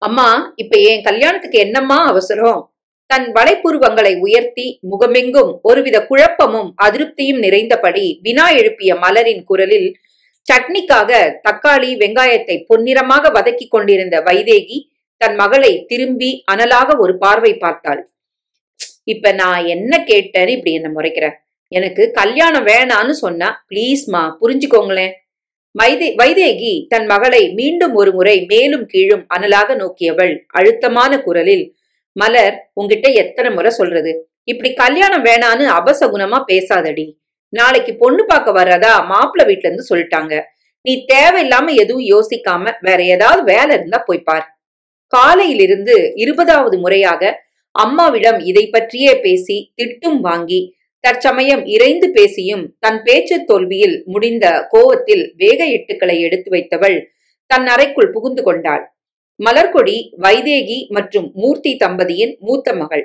அம்மா, இப்ப என் கல்யாணத்துக்கு என்னம்மா அவசரம்? தன் வலைப்புருவங்களை உயர்த்தி முகமெங்கும் ஒருவித குழப்பமும் அதிருப்தியும் நிறைந்தபடி வினா எழுப்பிய மலரின் குரலில் சட்னிக்காக தக்காளி வெங்காயத்தை பொன்னிறமாக வதக்கி கொண்டிருந்த வைதேகி தன் மகளை திரும்பி அனலாக ஒரு பார்வை பார்த்தாள். இப்ப நான் என்ன கேட்டேன்னு இப்படி என்ன முறைக்கிற? எனக்கு கல்யாணம் வேணான்னு சொன்னா பிளீஸ்மா புரிஞ்சுக்கோங்களேன். வைதேகி தன் மகளை மீண்டும் ஒரு முறை மேலும் கீழும் அனலாக நோக்கியவள் அழுத்தமான குரலில், மலர், உன்கிட்ட எத்தனை முறை சொல்றது? இப்படி கல்யாணம் வேணான்னு அபசகுணமா பேசாதடி. நாளைக்கு பொண்ணு பார்க்க வர்றதா மாப்பிள்ளை வீட்டுல இருந்து சொல்லிட்டாங்க. நீ தேவையில்லாம எதுவும் யோசிக்காம வேற ஏதாவது வேலை இருந்தா போய் பார். காலையிலிருந்து 20வது முறையாக அம்மாவிடம் இதை பற்றியே பேசி திட்டும் வாங்கி தற்சமயம் இறைந்து பேசியும் தன் பேச்சு தோல்வியில் முடிந்த கோவத்தில் வேக எட்டுக்களை எடுத்து வைத்தவள் தன் அறைக்குள் புகுந்து கொண்டாள். மலர்கொடி வைதேகி மற்றும் மூர்த்தி தம்பதியின் மூத்த மகள்.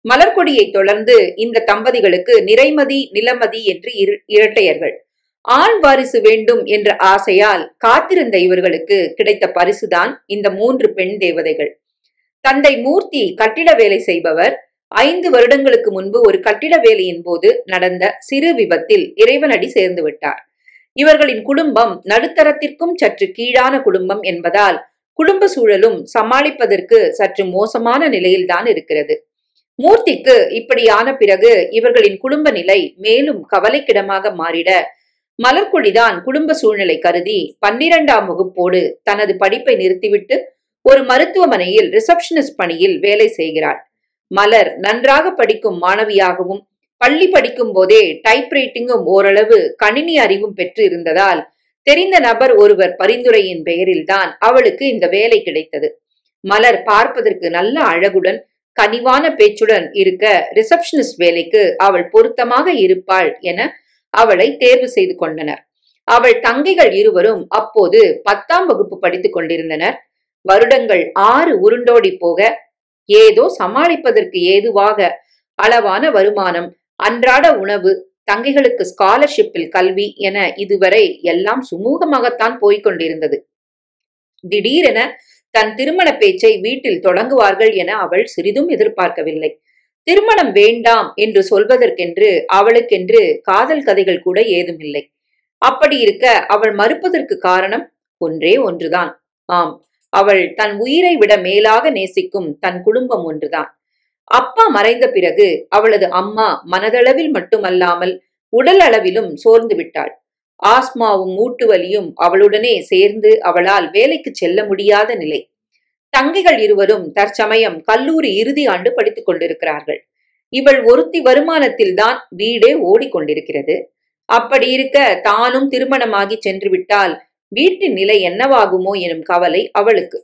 மலர்கொடியை தொடர்ந்து இந்த தம்பதிகளுக்கு நிறைமதி நிலமதி என்று இரட்டையர்கள். ஆண் வாரிசு வேண்டும் என்ற ஆசையால் காத்திருந்த இவர்களுக்கு கிடைத்த பரிசுதான் இந்த 3 பெண் தேவதைகள். தந்தை மூர்த்தி கட்டிட வேலை செய்பவர். 5 வருடங்களுக்கு முன்பு ஒரு கட்டிட வேலையின் போது நடந்த சிறு விபத்தில் இறைவனடி சேர்ந்து விட்டார். இவர்களின் குடும்பம் நடுத்தரத்திற்கும் சற்று கீழான குடும்பம் என்பதால் குடும்ப சூழலும் சமாளிப்பதற்கு சற்று மோசமான நிலையில்தான் இருக்கிறது. மூர்த்திக்கு இப்படியான பிறகு இவர்களின் குடும்ப நிலை மேலும் கவலைக்கிடமாக மாறிட மலர்கொடிதான் குடும்ப சூழ்நிலை கருதி 12ஆம் வகுப்போடு தனது படிப்பை நிறுத்திவிட்டு ஒரு மருத்துவமனையில் ரிசப்ஷனிஸ்ட் பணியில் வேலை செய்கிறாள். மலர் நன்றாக படிக்கும் மாணவியாகவும் பள்ளி படிக்கும் போதே டைப்ரைட்டிங்கும் ஓரளவு கணினி அறிவும் பெற்று இருந்ததால் தெரிந்த நபர் ஒருவர் பரிந்துரையின் பெயரில்தான் அவளுக்கு இந்த வேலை கிடைத்தது. மலர் பார்ப்பதற்கு நல்ல அழகுடன் கனிவான பேச்சுடன் இருக்க ரிசப்ஷனிஸ்ட் வேலைக்கு அவள் பொருத்தமாக இருப்பாள் என அவளை தேர்வு செய்து கொண்டனர். அவள் தங்கைகள் இருவரும் அப்போது 10ஆம் வகுப்பு படித்துக் கொண்டிருந்தனர். வருடங்கள் 6 உருண்டோடி போக ஏதோ சமாளிப்பதற்கு ஏதுவாக அளவான வருமானம், அன்றாட உணவு, தங்கைகளுக்கு ஸ்காலர்ஷிப்பில் கல்வி என இதுவரை எல்லாம் சுமூகமாகத்தான் போய்கொண்டிருந்தது. திடீரென தன் திருமண பேச்சை வீட்டில் தொடங்குவார்கள் என அவள் சிறிதும் எதிர்பார்க்கவில்லை. திருமணம் வேண்டாம் என்று சொல்வதற்கென்று அவளுக்கென்று காதல் கதைகள் கூட ஏதுமில்லை. அப்படி இருக்க அவள் மறுப்பதற்கு காரணம் ஒன்றே ஒன்றுதான். ஆம், அவள் தன் உயிரை விட மேலாக நேசிக்கும் தன் குடும்பம் ஒன்றுதான். அப்பா மறைந்த பிறகு அவளது அம்மா மனதளவில் மட்டுமல்லாமல் உடல் அளவிலும் சோர்ந்து விட்டாள். ஆஸ்மாவும் மூட்டு வலியும் அவளுடனே சேர்ந்து அவளால் வேலைக்கு செல்ல முடியாத நிலை. தங்கைகள் இருவரும் தற்சமயம் கல்லூரி இறுதி ஆண்டு படித்துக் கொண்டிருக்கிறார்கள். இவள் ஒருத்தி வருமானத்தில் தான் வீடே ஓடிக்கொண்டிருக்கிறது. அப்படி இருக்க தானும் திருமணமாகி சென்று விட்டால் வீட்டின் நிலை என்னவாகுமோ எனும் கவலை அவளுக்கு.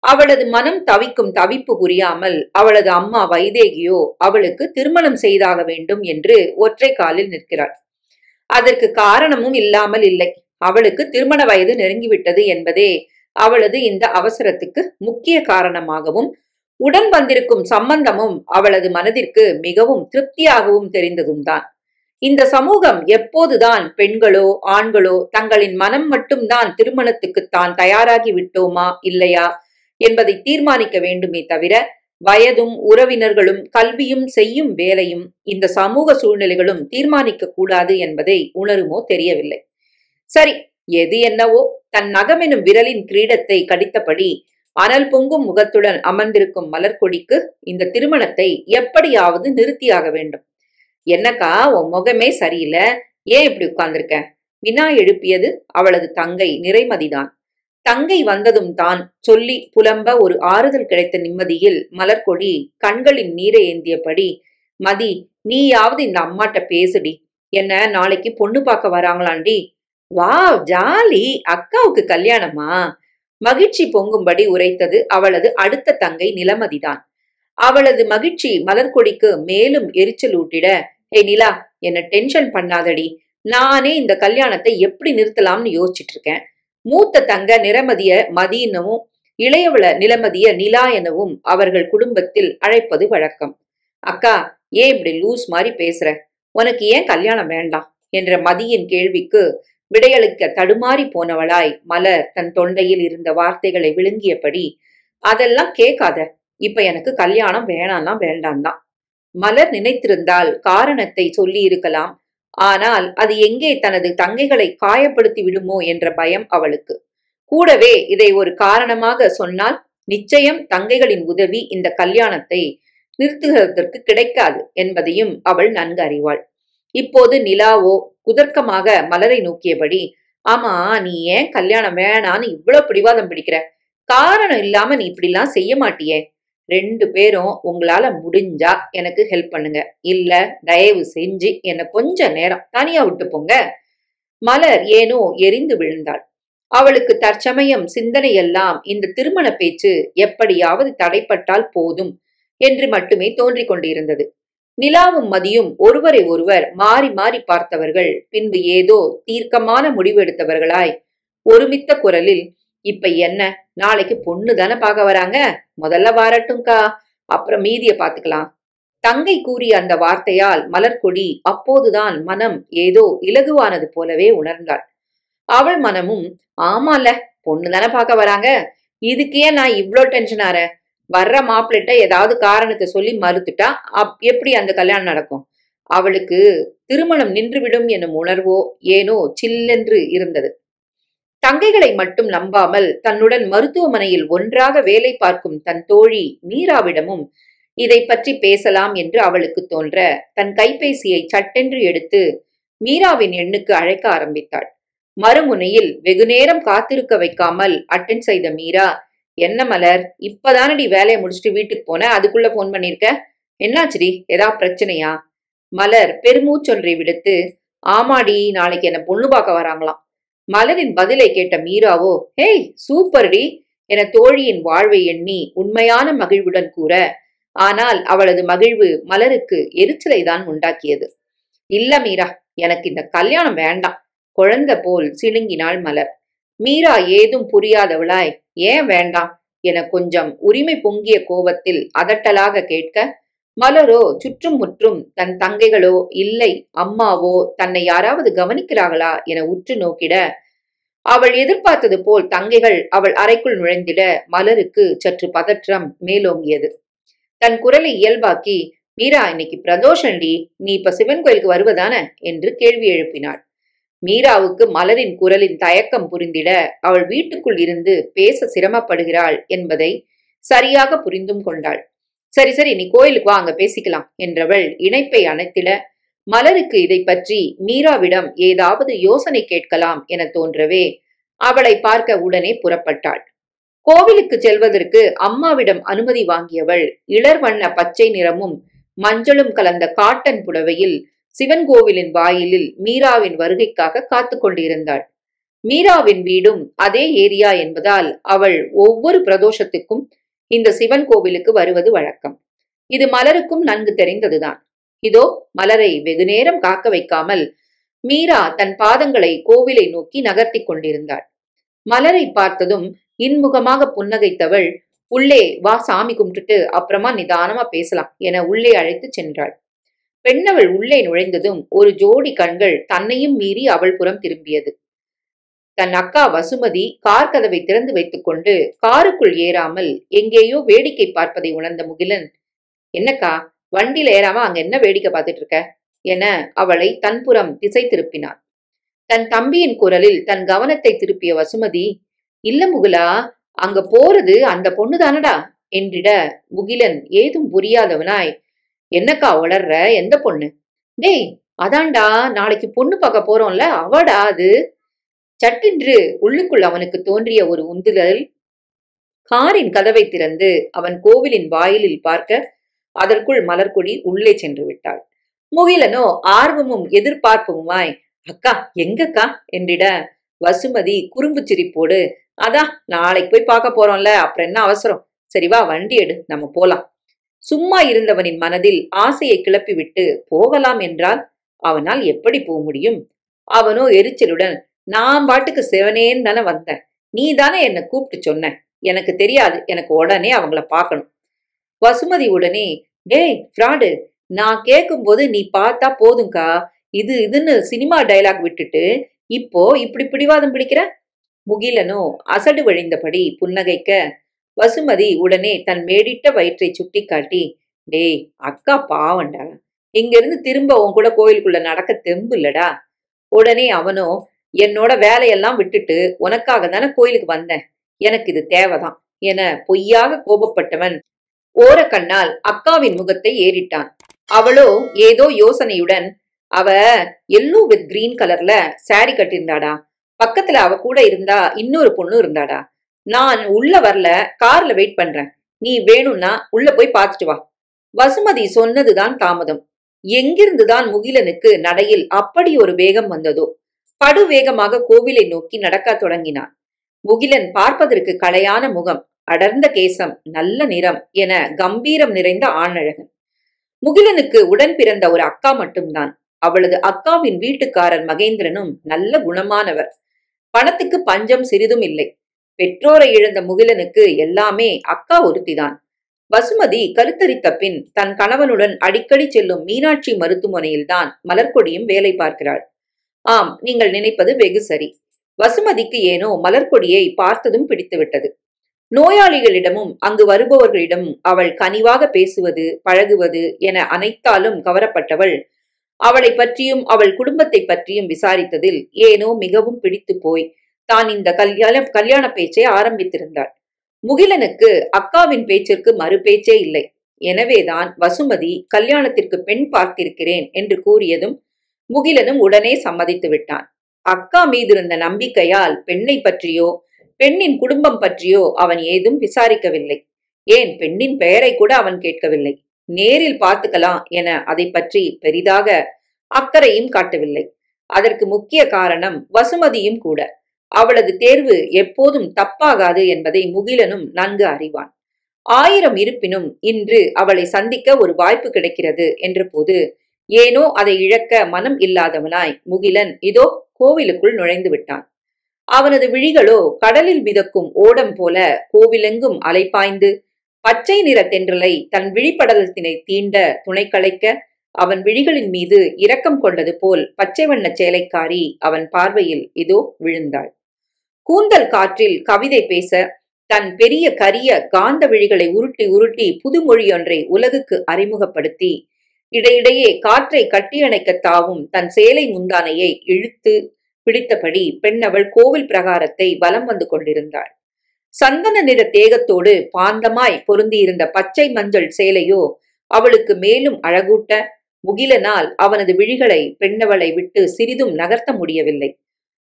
அவளது மனம் தவிக்கும் தவிப்பு புரியாமல் அவளது அம்மா வைதேகியோ அவளுக்கு திருமணம் செய்தாக வேண்டும் என்று ஒற்றை காலில் நிற்கிறாள். அதற்கு காரணமும் இல்லாமல் இல்லை. அவளுக்கு திருமண வயது நெருங்கிவிட்டது என்பதே அவளது இந்த அவசரத்துக்கு முக்கிய காரணமாகவும் உடன் வந்திருக்கும் சம்பந்தமும் அவளது மனதிற்கு மிகவும் திருப்தியாகவும் தெரிந்ததும் தான். இந்த சமூகம் எப்போதுதான் பெண்களோ ஆண்களோ தங்களின் மனம் மட்டும்தான் திருமணத்துக்கு தான் தயாராகி விட்டோமா இல்லையா என்பதை தீர்மானிக்க வேண்டுமே தவிர வயதும் உறவினர்களும் கல்வியும் செய்யும் வேலையும் இந்த சமூக சூழ்நிலைகளும் தீர்மானிக்க கூடாது என்பதை உணருமோ தெரியவில்லை. சரி, எது என்னவோ தன் நகமெனும் விரலின் கிரீடத்தை கடித்தபடி அனல் பொங்கும் முகத்துடன் அமர்ந்திருக்கும் மலர்கொடிக்கு இந்த திருமணத்தை எப்படியாவது நிறுத்தியாக வேண்டும். என்னக்கா, உன் முகமே சரியில்லை, ஏன் இப்படி உட்கார்ந்திருக்க? வினா எழுப்பியது அவளது தங்கை நிறைமதிதான். தங்கை வந்ததும் தான் சொல்லி புலம்ப ஒரு ஆறுதல் கிடைத்த நிம்மதியில் மலர்கொடி கண்களின் நீரை ஏந்தியபடி, மதி, நீயாவது இந்த அம்மாட்ட பேசுடி. என்ன நாளைக்கு பொண்ணு பார்க்க வராங்களாண்டி? வாவ், ஜாலி, அக்காவுக்கு கல்யாணமா? மகிழ்ச்சி பொங்கும்படி உரைத்தது அவளது அடுத்த தங்கை நிலமதிதான். அவளது மகிழ்ச்சி மலர்கொடிக்கு மேலும் எரிச்சல் ஊட்டிட, ஏய் நிலா, என்ன டென்ஷன் பண்ணாதடி, நானே இந்த கல்யாணத்தை எப்படி நிறுத்தலாம்னு யோசிச்சுட்டு இருக்கேன். மூத்த தங்க நிறமதிய மதியினவும் இளையவள நிலமதிய நிலா எனவும் அவர்கள் குடும்பத்தில் அழைப்பது வழக்கம். அக்கா, ஏன் இப்படி லூஸ் மாதிரி பேசுற? உனக்கு ஏன் கல்யாணம் வேண்டாம் என்ற மதியின் கேள்விக்கு விடையளிக்க தடுமாறி போனவளாய் மலர் தன் தொண்டையில் இருந்த வார்த்தைகளை விழுங்கியபடி, அதெல்லாம் கேட்காத. இப்ப எனக்கு கல்யாணம் வேணாம்னா வேண்டாம் தான். மலர் நினைத்திருந்தால் காரணத்தை சொல்லி இருக்கலாம். ஆனால் அது எங்கே தனது தங்கைகளை காயப்படுத்தி விடுமோ என்ற பயம் அவளுக்கு. கூடவே இதை ஒரு காரணமாக சொன்னால் நிச்சயம் தங்கைகளின் உதவி இந்த கல்யாணத்தை நிறுத்துகிறதற்கு கிடைக்காது என்பதையும் அவள் நன்கு அறிவாள். இப்போது நிலாவோ குதர்க்கமாக மலரை நோக்கியபடி, ஆமா, நீ ஏன் கல்யாணம் வேணான்னு இவ்வளவு பிடிவாதம் பிடிக்கிற? காரணம் இல்லாம நீ இப்படிலாம் செய்ய மாட்டியே. 2 பேரும் உங்களால முடிஞ்சா எனக்கு ஹெல்ப் பண்ணுங்க. இல்ல தயவு செஞ்சு என்ன கொஞ்ச நேரம் தனியா விட்டு போங்க. மலர் ஏனோ எரிந்து விழுந்தாள். அவளுக்கு தற்சமயம் சிந்தனையெல்லாம் இந்த திருமண பேச்சு எப்படியாவது தடைப்பட்டால் போதும் என்று மட்டுமே தோன்றிக் கொண்டிருந்தது. நிலாவும் மதியும் ஒருவரை ஒருவர் மாறி மாறி பார்த்தவர்கள் பின்பு ஏதோ தீர்க்கமான முடிவெடுத்தவர்களாய் ஒருமித்த குரலில், இப்ப என்ன, நாளைக்கு பொண்ணு தானே பார்க்க வராங்க, முதல்ல வாரட்டும்கா, அப்புறம் மீதிய பாத்துக்கலாம். தங்கை கூறிய அந்த வார்த்தையால் மலர்கொடி அப்போதுதான் மனம் ஏதோ இலகுவானது போலவே உணர்ந்தாள். அவள் மனமும், ஆமால, பொண்ணு தானே பார்க்க வராங்க, இதுக்கே நான் இவ்ளோ டென்ஷன் ஆற, வர்ற மாப்பிள்ளைட்ட ஏதாவது காரணத்தை சொல்லி மறுத்துட்டா எப்படி அந்த கல்யாணம் நடக்கும்? அவளுக்கு திருமணம் நின்றுவிடும் என்னும் உணர்வோ ஏனோ சில்லென்று இருந்தது. தங்கைகளை மட்டும் நம்பாமல் தன்னுடன் மருத்துவமனையில் ஒன்றாக வேலை பார்க்கும் தன் தோழி மீராவிடமும் இதை பற்றி பேசலாம் என்று அவளுக்கு தோன்ற தன் கைபேசியை சட்டென்று எடுத்து மீராவின் எண்ணுக்கு அழைக்க ஆரம்பித்தாள். மறுமுனையில் வெகுநேரம் காத்திருக்க வைக்காமல் அட்டென்ட் செய்த மீரா, என்ன மலர், இப்பதானடி வேலையை முடிச்சுட்டு வீட்டுக்கு போன, அதுக்குள்ள போன் பண்ணிருக்க, என்னாச்சுடி, ஏதாவது பிரச்சனையா? மலர் பெருமூச்சொன்றை விடுத்து, ஆமாடி, நாளைக்கு என்ன பொண்ணு பார்க்க வராங்களாம். மலரின் பதிலை கேட்ட மீராவோ, ஹேய் சூப்பர்டி என தோழியின் வாழ்வை எண்ணி உண்மையான மகிழ்வுடன் கூற, ஆனால் அவளது மகிழ்வு மலருக்கு எரிச்சலை தான் உண்டாக்கியது. இல்ல மீரா, எனக்கு இந்த கல்யாணம் வேண்டாம், குழந்தை போல் சிணுங்கினாள் மலர். மீரா ஏதும் புரியாதவளாய், ஏன் வேண்டாம் என கொஞ்சம் உரிமை பொங்கிய கோபத்தில் அதட்டலாக கேட்க, மலரோ சுற்றும் முற்றும் தன் தங்கைகளோ இல்லை அம்மாவோ தன்னை யாராவது கவனிக்கிறார்களா என உற்று நோக்கிட, அவள் எதிர்பார்த்தது போல் தங்கைகள் அவள் அறைக்குள் நுழைந்திட மலருக்கு சற்று பதற்றம் மேலோங்கியது. தன் குரலை இயல்பாக்கி, மீரா, இன்னைக்கு பிரதோஷண்டி, நீ இப்ப சிவன் கோயிலுக்கு வருவதான என்று கேள்வி எழுப்பினாள். மீராவுக்கு மலரின் குரலின் தயக்கம் புரிந்திட அவள் வீட்டுக்குள் இருந்து பேச சிரமப்படுகிறாள் என்பதை சரியாக புரிந்தும் கொண்டாள். சரி சரி, நீ கோயிலுக்கு வா, அங்க பேசிக்கலாம் என்றவள் இணைப்பை அணைத்திட மலருக்கு இதை பற்றி மீராவிடம் ஏதாவது யோசனை கேட்கலாம் என தோன்றவே அவளை பார்க்க உடனே புறப்பட்டாள். கோவிலுக்கு செல்வதற்கு அம்மாவிடம் அனுமதி வாங்கியவள் இளர் வண்ண பச்சை நிறமும் மஞ்சளும் கலந்த காட்டன் புடவையில் சிவன் கோவிலின் வாயிலில் மீராவின் வருகைக்காக காத்து கொண்டிருந்தாள். மீராவின் வீடும் அதே ஏரியா என்பதால் அவள் ஒவ்வொரு பிரதோஷத்துக்கும் இந்த சிவன் கோவிலுக்கு வருவது வழக்கம். இது மலருக்கும் நன்கு தெரிந்ததுதான். இதோ மலரை வெகுநேரம் காக்க வைக்காமல் மீரா தன் பாதங்களை கோவிலை நோக்கி நகர்த்தி கொண்டிருந்தாள். மலரை பார்த்ததும் இன்முகமாக புன்னகைத்தவள், உள்ளே வா, சாமி கும்பிட்டுட்டு அப்புறமா நிதானமா பேசலாம் என உள்ளே அழைத்து சென்றாள். பெண்ணவள் உள்ளே நுழைந்ததும் ஒரு ஜோடி கண்கள் தன்னையும் மீறி அவள் புறம் திரும்பியது. தன் அக்கா வசுமதி கார் கதவை திறந்து வைத்துக் கொண்டு காருக்குள் ஏறாமல் எங்கேயோ வேடிக்கை பார்ப்பதை உணர்ந்த முகிலன், என்னக்கா, வண்டியில ஏறாம அங்க என்ன வேடிக்கை பார்த்துட்டு இருக்க என அவளை தன்புறம் திசை திருப்பினான். தன் தம்பியின் குரலில் தன் கவனத்தை திருப்பிய வசுமதி, இல்ல முகிலா, அங்க போறது அந்த பொண்ணு தானடா என்றிட முகிலன் ஏதும் புரியாதவனாய், என்னக்கா உளர்ற, எந்த பொண்ணு? டேய், அதான்டா, நாளைக்கு பொண்ணு பார்க்க போறோம்ல, அவடா அது. சட்டென்று உள்ளுக்குள் அவனுக்கு தோன்றிய ஒரு உந்துதல் காரின் கதவை திறந்து அவன் கோவிலின் வாயிலில் பார்க்க அதற்குள் மலர்கொடி உள்ளே சென்று விட்டாள். முகிலனோ ஆர்வமும் எதிர்பார்ப்புமாய், அக்கா எங்கக்கா என்றிட வசுமதி குறும்பு சிரிப்போடு, அதான் நாளைக்கு போய் பார்க்க போறோம்ல, அப்புறம் என்ன அவசரம், சரி வா, வண்டி எடு, நம்ம போலாம். சும்மா இருந்தவனின் மனதில் ஆசையை கிளப்பிவிட்டு போகலாம் என்றால் அவனால் எப்படி போக முடியும்? அவனோ எரிச்சலுடன், நான் பாட்டுக்கு சிவனேன்னு தானே வந்தேன், நீ தானே என்னை கூப்பிட்டு சொன்ன, எனக்கு தெரியாது, எனக்கு உடனே அவங்கள பார்க்கணும். வசுமதி உடனே, டேய் ஃப்ராடு, நான் கேட்கும் போது நீ பார்த்தா போதுங்கா, இதுன்னு சினிமா டைலாக் விட்டுட்டு இப்போ இப்படி பிடிவாதம் பிடிக்கிற? முகிலனோ அசடு வழிந்தபடி புன்னகைக்க, வசுமதி உடனே தன் மேடிட்ட வயிற்றை சுட்டி காட்டி, டேய் அக்கா பாவண்டா, இங்கிருந்து திரும்ப உன் கூட கோயிலுக்குள்ள நடக்க தெம்பு இல்லடா. உடனே அவனோ, என்னோட வேலையெல்லாம் விட்டுட்டு உனக்காக தானே கோயிலுக்கு வந்தேன், எனக்கு இது தேவைதான் என பொய்யாக கோபப்பட்டவன் ஓரக்கண்ணால் அக்காவின் முகத்தை ஏறிட்டான். அவளோ ஏதோ யோசனையுடன், அவ எல்லோ வித் கிரீன் கலர்ல சாரி கட்டியிருந்தாடா, பக்கத்துல அவ கூட இருந்தா இன்னொரு பொண்ணு இருந்தாடா, நான் உள்ள வரல, கார்ல வெயிட் பண்றேன், நீ வேணும்னா உள்ள போய் பார்த்துட்டு வா. வசுமதி சொன்னதுதான் தாமதம். எங்கிருந்துதான் முகிலனுக்கு நடையில் அப்படி ஒரு வேகம் வந்ததோ, படுவேகமாக கோவிலை நோக்கி நடக்கத் தொடங்கினான். முகிலன் பார்ப்பதற்கு களையான முகம், அடர்ந்த கேசம், நல்ல நிறம் என கம்பீரம் நிறைந்த ஆணழகன். முகிலனுக்கு உடன் பிறந்த ஒரு அக்கா மட்டும்தான். அவளது அக்காவின் வீட்டுக்காரர் மகேந்திரனும் நல்ல குணமானவர். பணத்துக்கு பஞ்சம் சிறிதும் இல்லை. பெற்றோரை இழந்த முகிலனுக்கு எல்லாமே அக்கா ஒருத்திதான். வசுமதி கருத்தரித்த பின் தன் கணவனுடன் அடிக்கடி செல்லும் மீனாட்சி மருத்துவமனையில்தான் மலர்கொடியும் வேலை பார்க்கிறாள். ஆம், நீங்கள் நினைப்பது வெகு சரி. வசுமதிக்கு ஏனோ மலர்கொடியை பார்த்ததும் பிடித்துவிட்டது. நோயாளிகளிடமும் அங்கு வருபவர்களிடமும் அவள் கனிவாக பேசுவது, பழகுவது என அனைத்தாலும் கவரப்பட்டவள் அவளை பற்றியும் அவள் குடும்பத்தை பற்றியும் விசாரித்ததில் ஏனோ மிகவும் பிடித்து போய் தான் இந்த கல்யாண பேச்சை ஆரம்பித்திருந்தாள். முகிலனுக்கு அக்காவின் பேச்சிற்கு மறு பேச்சே இல்லை. எனவேதான் வசுமதி கல்யாணத்திற்கு பெண் பார்த்திருக்கிறேன் என்று கூறியதும் முகிலனும் உடனே சம்மதித்து விட்டான். அக்கா மீதிருந்த நம்பிக்கையால் பெண்ணை பற்றியோ பெண்ணின் குடும்பம் பற்றியோ அவன் ஏதும் விசாரிக்கவில்லை. ஏன் பெண்ணின் பெயரை கூட அவன் கேட்கவில்லை. நேரில் பார்த்துக்கலாம் என அதை பற்றி பெரிதாக அக்கறையும் காட்டவில்லை. அதற்கு முக்கிய காரணம் வசுமதியும் கூட. அவளது தேர்வு எப்போதும் தப்பாகாது என்பதை முகிலனும் நன்கு அறிவான். 1000 இருப்பினும் இன்று அவளை சந்திக்க ஒரு வாய்ப்பு கிடைக்கிறது என்ற போது ஏனோ அதை இழக்க மனம் இல்லாதவனாய் முகிலன் இதோ கோவிலுக்குள் நுழைந்து விட்டான். அவனது விழிகளோ கடலில் மிதக்கும் ஓடம் போல கோவிலெங்கும் அலைபாய்ந்து பச்சை நிற தென்றலை தன் விழிப்படலத்தினை தீண்ட துணை களைக்க அவன் விழிகளின் மீது இரக்கம் கொண்டது போல் பச்சை வண்ண சேலைக்காரி அவன் பார்வையில் இதோ விழுந்தாள். கூந்தல் காற்றில் கவிதை பேச தன் பெரிய கரிய காந்த விழிகளை உருட்டி உருட்டி புதுமொழியொன்றை உலகுக்கு அறிமுகப்படுத்தி இடையிடையே காற்றை கட்டியணைக்க தாவும் தன் சேலை முந்தானையை இழுத்து பிடித்தபடி பெண்ணவள் கோவில் பிரகாரத்தை வலம் வந்து கொண்டிருந்தாள். சந்தன நிற தேகத்தோடு பாந்தமாய் பொருந்தியிருந்த பச்சை மஞ்சள் சேலையோ அவளுக்கு மேலும் அழகூட்ட முகிலனால் அவனது விழிகளை பெண்ணவளை விட்டு சிறிதும் நகர்த்த முடியவில்லை.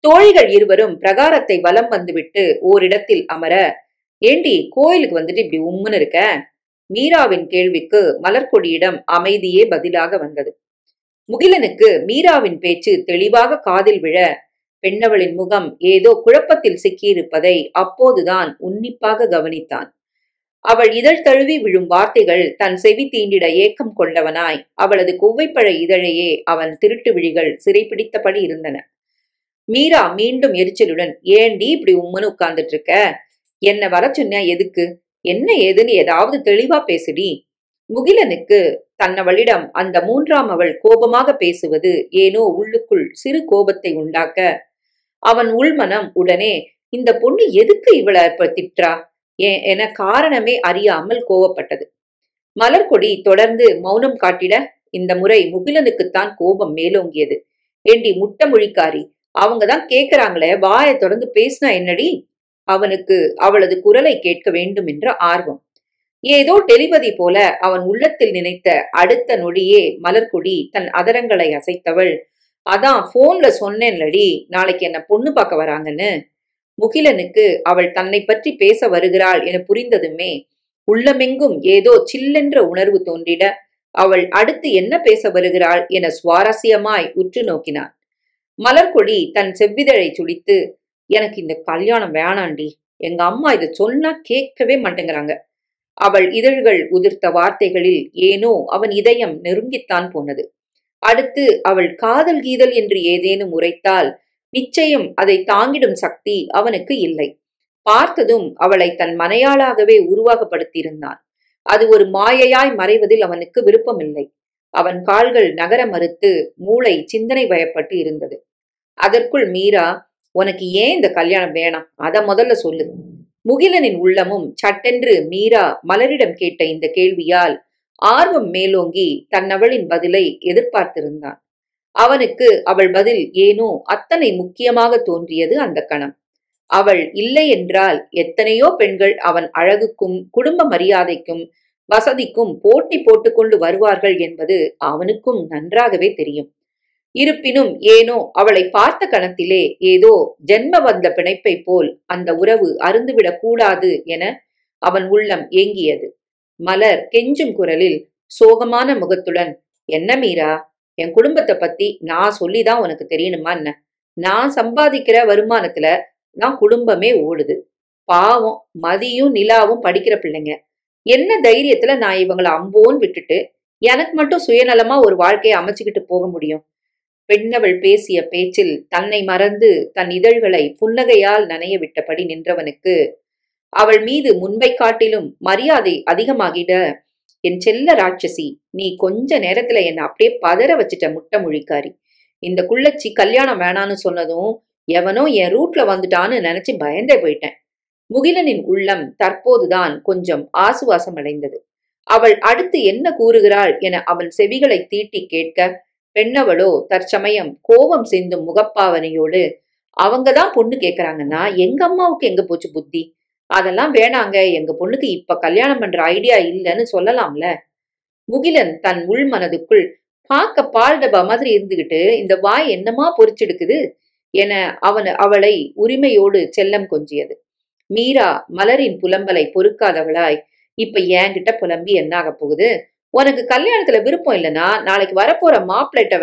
தோழிகள் இருவரும் பிரகாரத்தை வலம் வந்துவிட்டு ஓரிடத்தில் அமர, ஏண்டி கோயிலுக்கு வந்துட்டு இப்படி உம்முன்னு இருக்க? மீராவின் கேள்விக்கு மலர்கொடியிடம் அமைதியே பதிலாக வந்தது. முகிலனுக்கு மீராவின் பேச்சு தெளிவாக காதில் விழ பெண்ணவளின் முகம் ஏதோ குழப்பத்தில் சிக்கியிருப்பதை அப்போதுதான் உன்னிப்பாக கவனித்தான். அவள் இதழ் தழுவி விழும் வார்த்தைகள் தன் செவி தீண்டிட ஏக்கம் கொண்டவனாய் அவளது கொவ்வைப்பழ இதழையே அவன் திருட்டு விழிகள் சிறைப்பிடித்தபடி இருந்தன. மீரா மீண்டும் எரிச்சலுடன், ஏண்டி இப்படி உம்முன்னு உட்கார்ந்துட்டு இருக்க? என்ன வர சொன்ன எதுக்கு? என்ன ஏதுன்னு ஏதாவது தெளிவா பேசுடி. முகிலனுக்கு தன்னவளிடம் அந்த 3ஆம் அவள் கோபமாக பேசுவது ஏனோ உள்ளுக்குள் சிறு கோபத்தை உண்டாக்க அவன் உள்மனம் உடனே இந்த பொண்ணு எதுக்கு இவளை இப்ப திட்டா என காரணமே அறியாமல் கோவப்பட்டது. மலர்கொடி தொடர்ந்து மௌனம் காட்டிட இந்த முறை முகிலனுக்குத்தான் கோபம் மேலோங்கியது. ஏண்டி முட்டை மொழிக்காரி, அவங்கதான் கேக்குறாங்களே, வாயை தொடர்ந்து பேசினா என்னடி? அவனுக்கு அவளது குரலை கேட்க வேண்டும் என்ற ஆர்வம். ஏதோ டெலிபதி போல அவன் உள்ளத்தில் நினைத்த அடுத்த நொடியே மலர்கொடி தன் அதரங்களை அசைத்தவள், அதான் போன்ல சொன்னேன்லடி, நாளைக்கு என்ன பொண்ணு பார்க்க வராங்கன்னு. முகிலனுக்கு அவள் தன்னை பற்றி பேச வருகிறாள் என புரிந்ததுமே உள்ளமெங்கும் ஏதோ சில்லென்ற உணர்வு தோன்றிட அவள் அடுத்து என்ன பேச வருகிறாள் என சுவாரஸ்யமாய் உற்று நோக்கினான். மலர்கொடி தன் செவ்விதழை சுளித்து, எனக்கு இந்த கல்யாணம் வேணாண்டி, எங்க அம்மா இதை சொன்னா கேட்கவே மாட்டேங்கிறாங்க. அவள் இதழ்கள் உதிர்த்த வார்த்தைகளில் ஏனோ அவன் இதயம் நெருங்கித்தான் போனது. அடுத்து அவள் காதல் கீதல் என்று ஏதேனும் உரைத்தால் நிச்சயம் அதை தாங்கிடும் சக்தி அவனுக்கு இல்லை. பார்த்ததும் அவளை தன் மனையாளாகவே உருவாகப்படுத்தியிருந்தான். அது ஒரு மாயையாய் மறைவதில் அவனுக்கு விருப்பமில்லை. அவன் கால்கள் நகர மறுத்து மூளை சிந்தனை வயப்பட்டு இருந்தது. அதற்குள் மீரா, உனக்கு ஏன் இந்த கல்யாணம் வேணாம், அத முதல்ல சொல்லு. முகிலனின் உள்ளமும் சட்டென்று மீரா மலரிடம் கேட்ட இந்த கேள்வியால் ஆர்வம் மேலோங்கி தன்னவளின் பதிலை எதிர்பார்த்திருந்தான். அவனுக்கு அவள் பதில் ஏனோ அத்தனை முக்கியமாக தோன்றியது அந்த கணம். அவள் இல்லை என்றால் எத்தனையோ பெண்கள் அவன் அழகுக்கும் குடும்ப மரியாதைக்கும் வசதிக்கும் போட்டி போட்டுக்கொண்டு வருவார்கள் என்பது அவனுக்கும் நன்றாகவே தெரியும். இருப்பினும் ஏனோ அவளை பார்த்த கணத்திலே ஏதோ ஜென்ம வந்த பிணைப்பை போல் அந்த உறவு அருந்துவிடக் கூடாது என அவன் உள்ளம் ஏங்கியது. மலர் கெஞ்சும் குரலில் சோகமான முகத்துடன், என்ன மீரா, என் குடும்பத்தை பத்தி நான் சொல்லிதான் உனக்கு தெரியணுமா என்ன? நான் சம்பாதிக்கிற வருமானத்துல நான் குடும்பமே ஓடுது. பாவம் மதியும் நிலாவும் படிக்கிற பிள்ளைங்க. என்ன தைரியத்துல நான் இவங்களை அம்போன்னு விட்டுட்டு எனக்கு மட்டும் சுயநலமா ஒரு வாழ்க்கையை அமைச்சுக்கிட்டு போக முடியும்? பெண்ணவள் பேசிய பேச்சில் தன்னை மறந்து தன் இதழ்களை புன்னகையால் நனைய விட்டபடி நின்றவனுக்கு அவள் மீது முன்பை காட்டிலும் மரியாதை அதிகமாகிட, என் செல்ல ராட்சசி, நீ கொஞ்ச நேரத்துல என்ன அப்படியே பதற வச்சுட்ட முட்டை முழிக்காரி. இந்த குள்ளச்சி கல்யாணம் வேணான்னு சொன்னதும் எவனோ என் ரூட்ல வந்துட்டான்னு நினைச்சு பயந்தே போயிட்டேன். முகிலனின் உள்ளம் தற்போதுதான் கொஞ்சம் ஆசுவாசம் அடைந்தது. அவள் அடுத்து என்ன கூறுகிறாள் என அவன் செவிகளை தீட்டி கேட்க, பெண்ணவளோ தற்சமயம் கோபம் சிந்தும் முகப்பாவனையோடு, அவங்கதான் பொண்ணு கேக்குறாங்கன்னா எங்க அம்மாவுக்கு எங்க போச்சு புத்தி? அதெல்லாம் வேணாங்க, எங்க பொண்ணுக்கு இப்ப கல்யாணம் பண்ற ஐடியா இல்லைன்னு சொல்லலாம்ல. முகிலன் தன் உள் மனதுக்குள், பார்க்க பால் டப்பா மாதிரி இருந்துகிட்டு இந்த வாய் என்னமா பொறிச்செடுக்குது என அவளை உரிமையோடு செல்லம் கொஞ்சியது. மீரா மலரின் புலம்பலை பொறுக்காதவளாய், இப்ப என்கிட்ட புலம்பி என்ன ஆக போகுது? உனக்கு கல்யாணத்துல விருப்பம் இல்லைன்னா நாளைக்கு வரப்போற மாப்பிள்ளைட்ட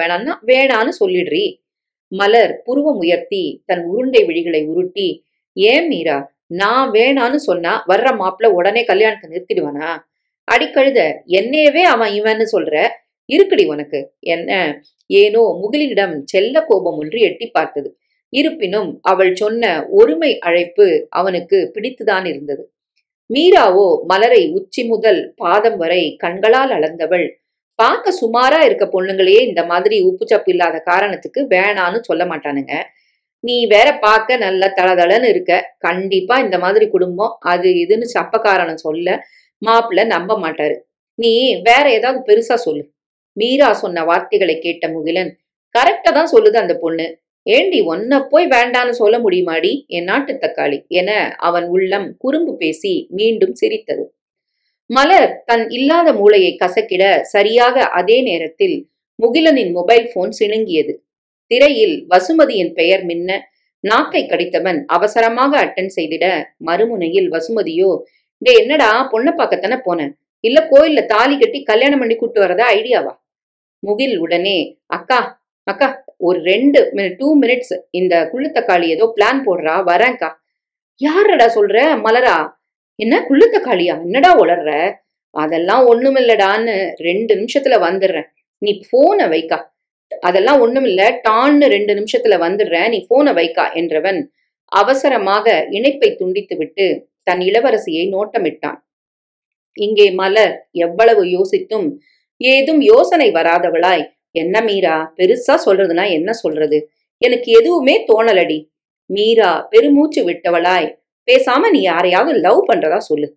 வேணான்னு சொல்லிடுறி. மலர் புருவம் உயர்த்தி தன் உருண்டை விழிகளை உருட்டி, ஏன் மீரா, நான் வேணான்னு சொன்னா வர்ற மாப்பிள்ள உடனே கல்யாணத்தை நிறுத்திடுவானா? அடிக்கழுத, என்னையவே அவன் இவன்னு சொல்ற, இருக்குடி உனக்கு என்ன? ஏனோ முகிலினிடம் செல்ல கோபம் ஒன்று எட்டி பார்த்தது. இருப்பினும் அவள் சொன்ன ஒருமை அழைப்பு அவனுக்கு பிடித்துதான் இருந்தது. மீராவோ மலரை உச்சி முதல் பாதம் வரை கண்களால் அளந்தவள், பார்க்க சுமாரா இருக்க பொண்ணுங்களையே இந்த மாதிரி உப்பு சப்பு இல்லாத காரணத்துக்கு வேணான்னு சொல்ல மாட்டானுங்க. நீ வேற பார்க்க நல்ல தளதளன்னு இருக்க. கண்டிப்பா இந்த மாதிரி குடும்பம் அது இதுன்னு சப்ப காரணம் சொல்ல மாப்பிள்ள நம்ப மாட்டாரு. நீ வேற ஏதாவது பெருசா சொல்லு. மீரா சொன்ன வார்த்தைகளை கேட்ட முகிலன், கரெக்டா தான் சொல்லுது அந்த பொண்ணு. ஏண்டி ஒன்ன போய் வேண்டான்னு சொல்ல முடியுமாடி என் நாட்டு தக்காளி என அவன் உள்ளம் குறும்பு பேசி மீண்டும் சிரித்தது. மலர் தன் இல்லாத மூளையை கசக்கிட சரியாக அதே நேரத்தில் முகிலனின் மொபைல் போன் சிணுங்கியது. திரையில் வசுமதியின் பெயர் மின்ன நாக்கை கடித்தவன் அவசரமாக அட்டன் செய்திட, மறுமுனையில் வசுமதியோ, டே என்னடா, பொண்ணை பார்க்கத்தானே போன, இல்ல கோயில்ல தாலி கட்டி கல்யாணம் பண்ணி கூட்டு வரதா ஐடியாவா? முகில் உடனே, அக்கா அக்கா ஒரு 2 மினிட்ஸ், இந்த குள்ளுத்தக்காளி ஏதோ பிளான் போடுறா, வரேன்க்கா. யாரடா சொல்ற? மலரா? என்ன குள்ளுத்தக்காளியா? என்னடா உளர்ற? அதெல்லாம் ஒண்ணுமில்லடான்னு 2 நிமிஷத்துல வந்துடுறேன், நீ போனை வைக்கா. அதெல்லாம் ஒண்ணுமில்ல, டான்னு 2 நிமிஷத்துல வந்துடுறேன், நீ போனை வைக்கா என்றவன் அவசரமாக இணைப்பை துண்டித்து விட்டு தன் இளவரசியை நோட்டமிட்டான். இங்கே மலர் எவ்வளவு யோசித்தும் ஏதும் யோசனை வராதவளாய், என்ன மீரா, பெருசா சொல்றதுன்னா என்ன சொல்றது, எனக்கு எதுவுமே தோணலடி. மீரா பெருமூச்சு விட்டவளாய், பேசாம நீ யாரையாவது லவ் பண்றதா சொல்லு.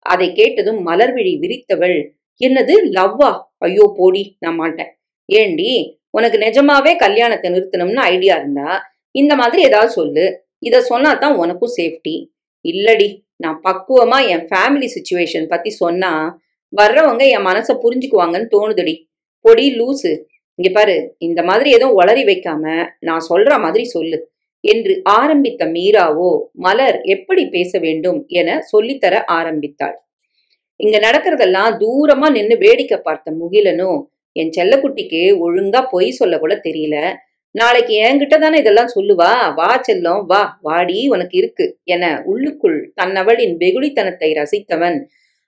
அதை கேட்டதும் மலர்விழி விரித்தவள், என்னது லவ்வா? ஐயோ போடி, நான் மாட்டேன். ஏண்டி, உனக்கு நிஜமாவே கல்யாணத்தை நிறுத்தணும்னு ஐடியா இருந்தா இந்த மாதிரி ஏதாவது சொல்லு. இத சொன்னாதான் உனக்கும் சேஃப்டி. இல்லடி, நான் பக்குவமா என் ஃபேமிலி சிச்சுவேஷன் பத்தி சொன்னா வர்றவங்க என் மனசை புரிஞ்சுக்குவாங்கன்னு தோணுதுடி. பொடி லூசு, இங்க பாரு, இந்த மாதிரி ஏதோ உளறி வைக்காம நான் சொல்ற மாதிரி சொல்லு என்று ஆரம்பித்த மீராவோ மலர் எப்படி பேச வேண்டும் என சொல்லித்தர ஆரம்பித்தாள். இங்க நடக்கிறதெல்லாம் தூரமா நின்னு வேடிக்கை பார்த்த முகிலனோ, என் செல்லக்குட்டிக்கு ஒழுங்கா பொய் சொல்ல கூட தெரியல, நாளைக்கு என்கிட்ட தானே இதெல்லாம் சொல்லுவா, வா செல்லம் வா, வாடி உனக்கு இருக்கு என உள்ளுக்குள் தன்னவளின் வெகுளித்தனத்தை ரசித்தவன்